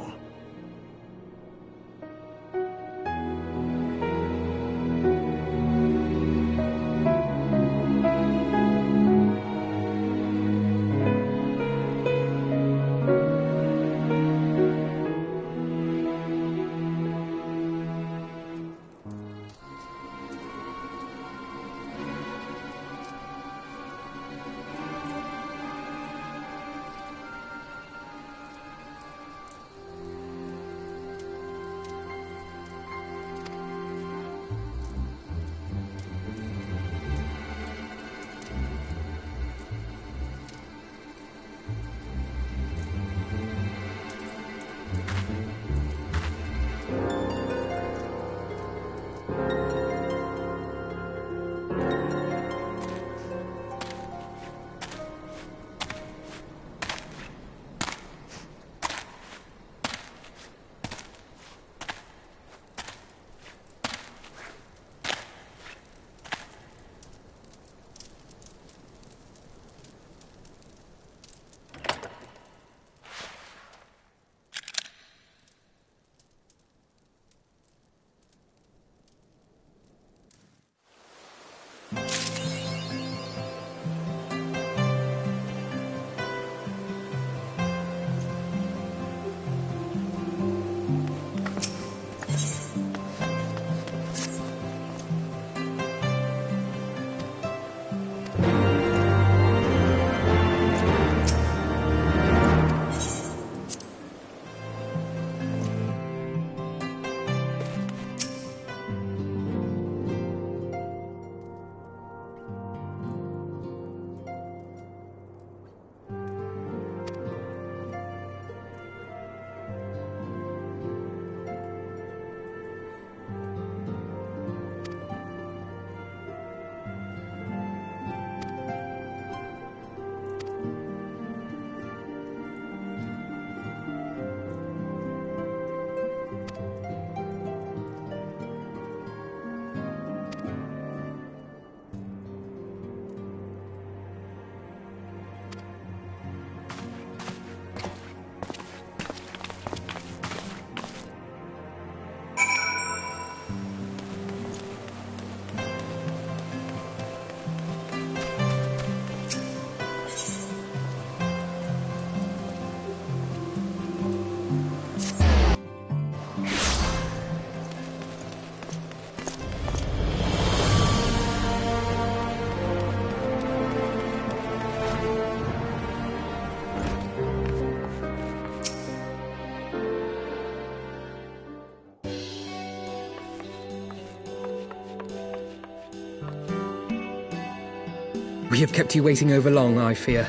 Speaker 1: We have kept you waiting over long, I fear.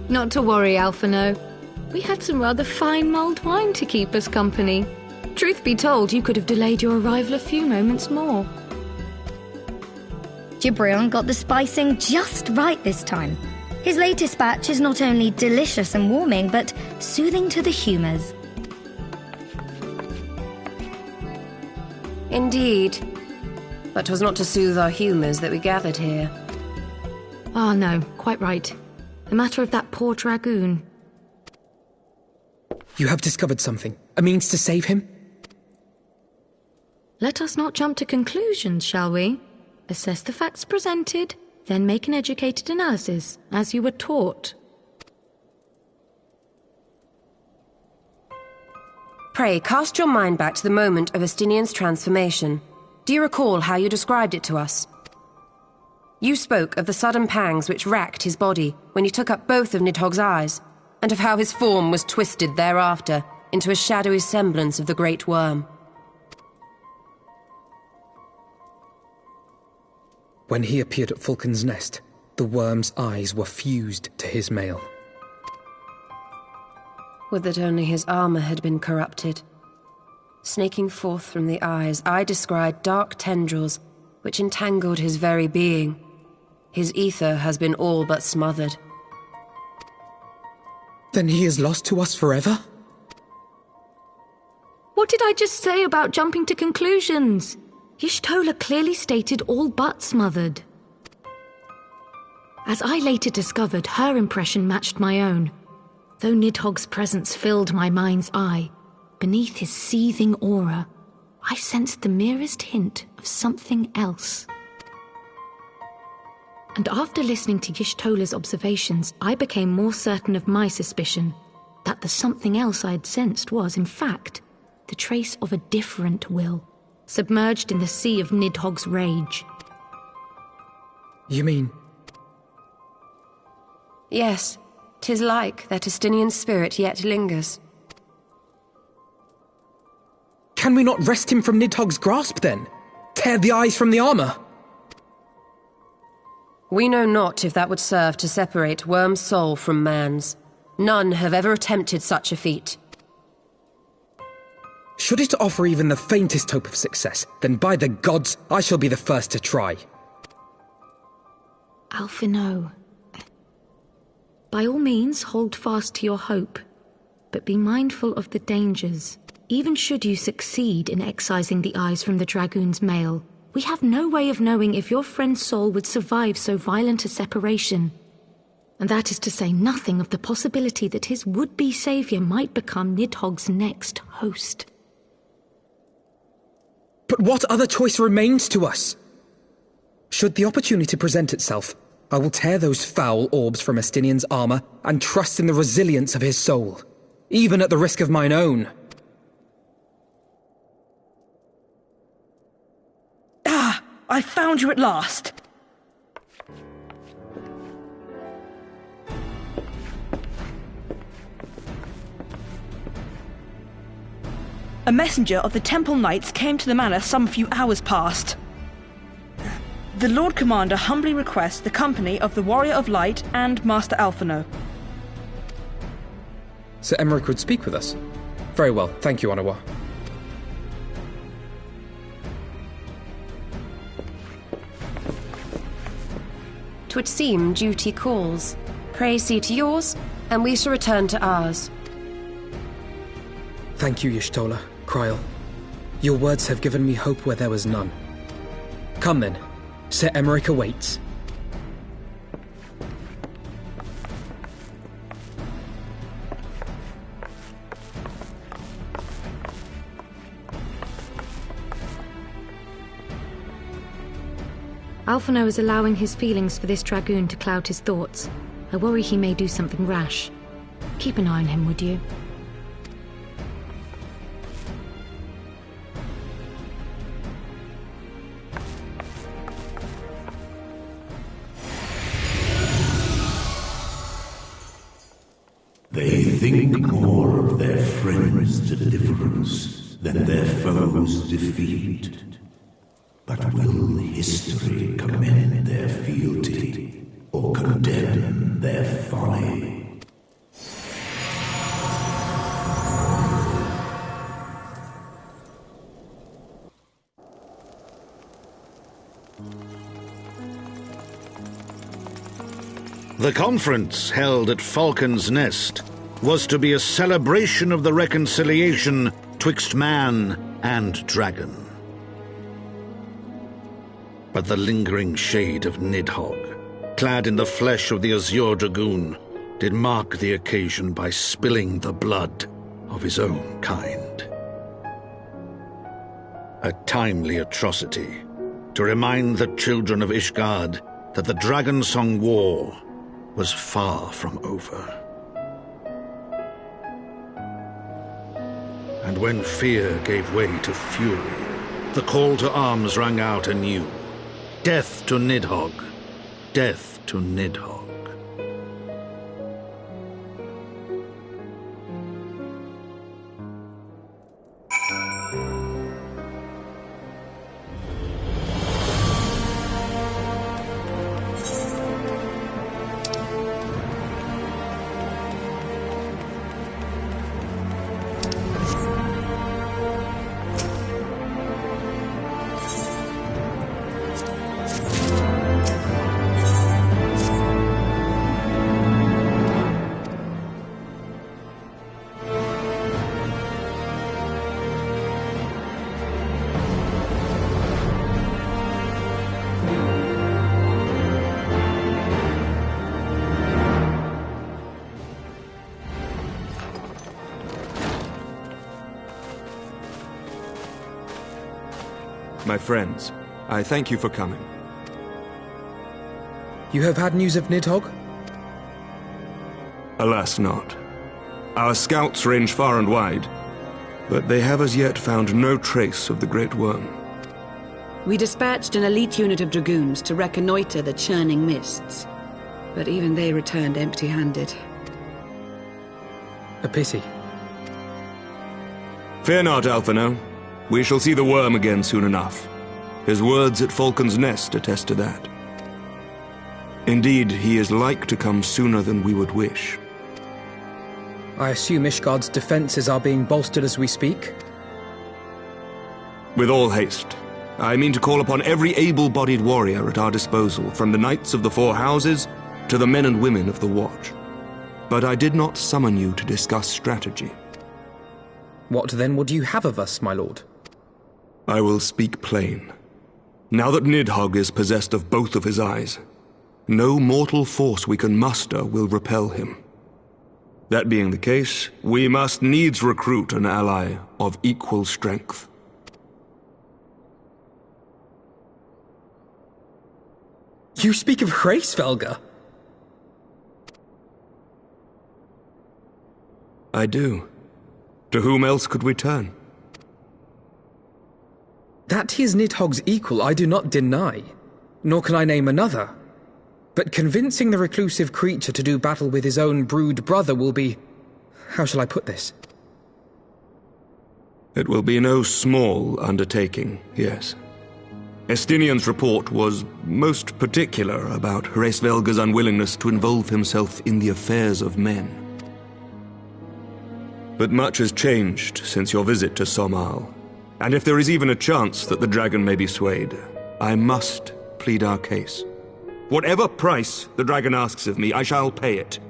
Speaker 5: Not to worry, Alphino. We had some rather fine mulled wine to keep us company. Truth be told, you could have delayed your arrival a few moments more.
Speaker 20: Gibrion got the spicing just right this time. His latest batch is not only delicious and warming, but soothing to the humours.
Speaker 4: Indeed. But 'twas not to soothe our humours that we gathered here.
Speaker 5: Ah, no, quite right. The matter of that poor dragoon.
Speaker 1: You have discovered something. A means to save him?
Speaker 5: Let us not jump to conclusions, shall we? Assess the facts presented, then make an educated analysis, as you were taught.
Speaker 4: Pray, cast your mind back to the moment of Estinian's transformation. Do you recall how you described it to us? You spoke of the sudden pangs which racked his body when he took up both of Nidhogg's eyes, and of how his form was twisted thereafter into a shadowy semblance of the Great Worm.
Speaker 1: When he appeared at Falcon's Nest, the worm's eyes were fused to his mail.
Speaker 4: Would that only his armor had been corrupted. Snaking forth from the eyes, I descried dark tendrils which entangled his very being. His ether has been all but smothered.
Speaker 1: Then he is lost to us forever?
Speaker 5: What did I just say about jumping to conclusions? Y'shtola clearly stated all but smothered. As I later discovered, her impression matched my own. Though Nidhogg's presence filled my mind's eye, beneath his seething aura, I sensed the merest hint of something else. And after listening to Y'shtola's observations, I became more certain of my suspicion that the something else I had sensed was, in fact, the trace of a different will, submerged in the sea of Nidhogg's rage.
Speaker 1: You mean?
Speaker 4: Yes, 'tis like that Estinian spirit yet lingers.
Speaker 1: Can we not wrest him from Nidhogg's grasp, then? Tear the eyes from the armor?
Speaker 4: We know not if that would serve to separate Worm's soul from man's. None have ever attempted such a feat.
Speaker 1: Should it offer even the faintest hope of success, then by the gods, I shall be the first to try.
Speaker 5: Alphino. By all means, hold fast to your hope, but be mindful of the dangers. Even should you succeed in excising the eyes from the dragoon's mail, we have no way of knowing if your friend's soul would survive so violent a separation. And that is to say nothing of the possibility that his would-be savior might become Nidhogg's next host.
Speaker 1: But what other choice remains to us? Should the opportunity present itself, I will tear those foul orbs from Estinian's armor and trust in the resilience of his soul, even at the risk of mine own.
Speaker 19: I found you at last! A messenger of the Temple Knights came to the manor some few hours past. The Lord Commander humbly requests the company of the Warrior of Light and Master Alphino.
Speaker 1: Sir Emmerich would speak with us. Very well, thank you, Onawa.
Speaker 4: Twould seem duty calls. Pray see to yours, and we shall return to ours.
Speaker 1: Thank you, Y'shtola, Kryl. Your words have given me hope where there was none. Come then, Sir Emmerich awaits.
Speaker 5: Alphino is allowing his feelings for this dragoon to cloud his thoughts. I worry he may do something rash. Keep an eye on him, would you?
Speaker 21: They think more of their friends' deliverance than their foes' defeat. But will history commend their fealty, or condemn their folly?
Speaker 13: The conference held at Falcon's Nest was to be a celebration of the reconciliation twixt man and dragon. But the lingering shade of Nidhogg, clad in the flesh of the Azure Dragoon, did mark the occasion by spilling the blood of his own kind. A timely atrocity to remind the children of Ishgard that the Dragonsong War was far from over. And when fear gave way to fury, the call to arms rang out anew. Death to Nidhogg! Death to Nidhogg!
Speaker 6: My friends, I thank you for coming.
Speaker 1: You have had news of Nidhogg?
Speaker 6: Alas not. Our scouts range far and wide, but they have as yet found no trace of the Great Worm.
Speaker 15: We dispatched an elite unit of dragoons to reconnoiter the churning mists, but even they returned empty-handed.
Speaker 1: A pity.
Speaker 6: Fear not, Alphino. We shall see the worm again soon enough. His words at Falcon's Nest attest to that. Indeed, he is like to come sooner than we would wish.
Speaker 1: I assume Ishgard's defenses are being bolstered as we speak?
Speaker 6: With all haste. I mean to call upon every able-bodied warrior at our disposal, from the knights of the Four Houses to the men and women of the Watch. But I did not summon you to discuss strategy.
Speaker 1: What then would you have of us, my lord?
Speaker 6: I will speak plain. Now that Nidhogg is possessed of both of his eyes, no mortal force we can muster will repel him. That being the case, we must needs recruit an ally of equal strength.
Speaker 1: You speak of Hraesvelga?
Speaker 6: I do. To whom else could we turn?
Speaker 1: That he is Nidhogg's equal I do not deny, nor can I name another. But convincing the reclusive creature to do battle with his own brood brother will be... how shall I put this?
Speaker 6: It will be no small undertaking, yes. Estinian's report was most particular about Hraesvelga's unwillingness to involve himself in the affairs of men. But much has changed since your visit to Somal, and if there is even a chance that the dragon may be swayed, I must plead our case. Whatever price the dragon asks of me, I shall pay it.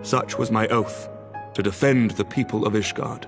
Speaker 6: Such was my oath, to defend the people of Ishgard.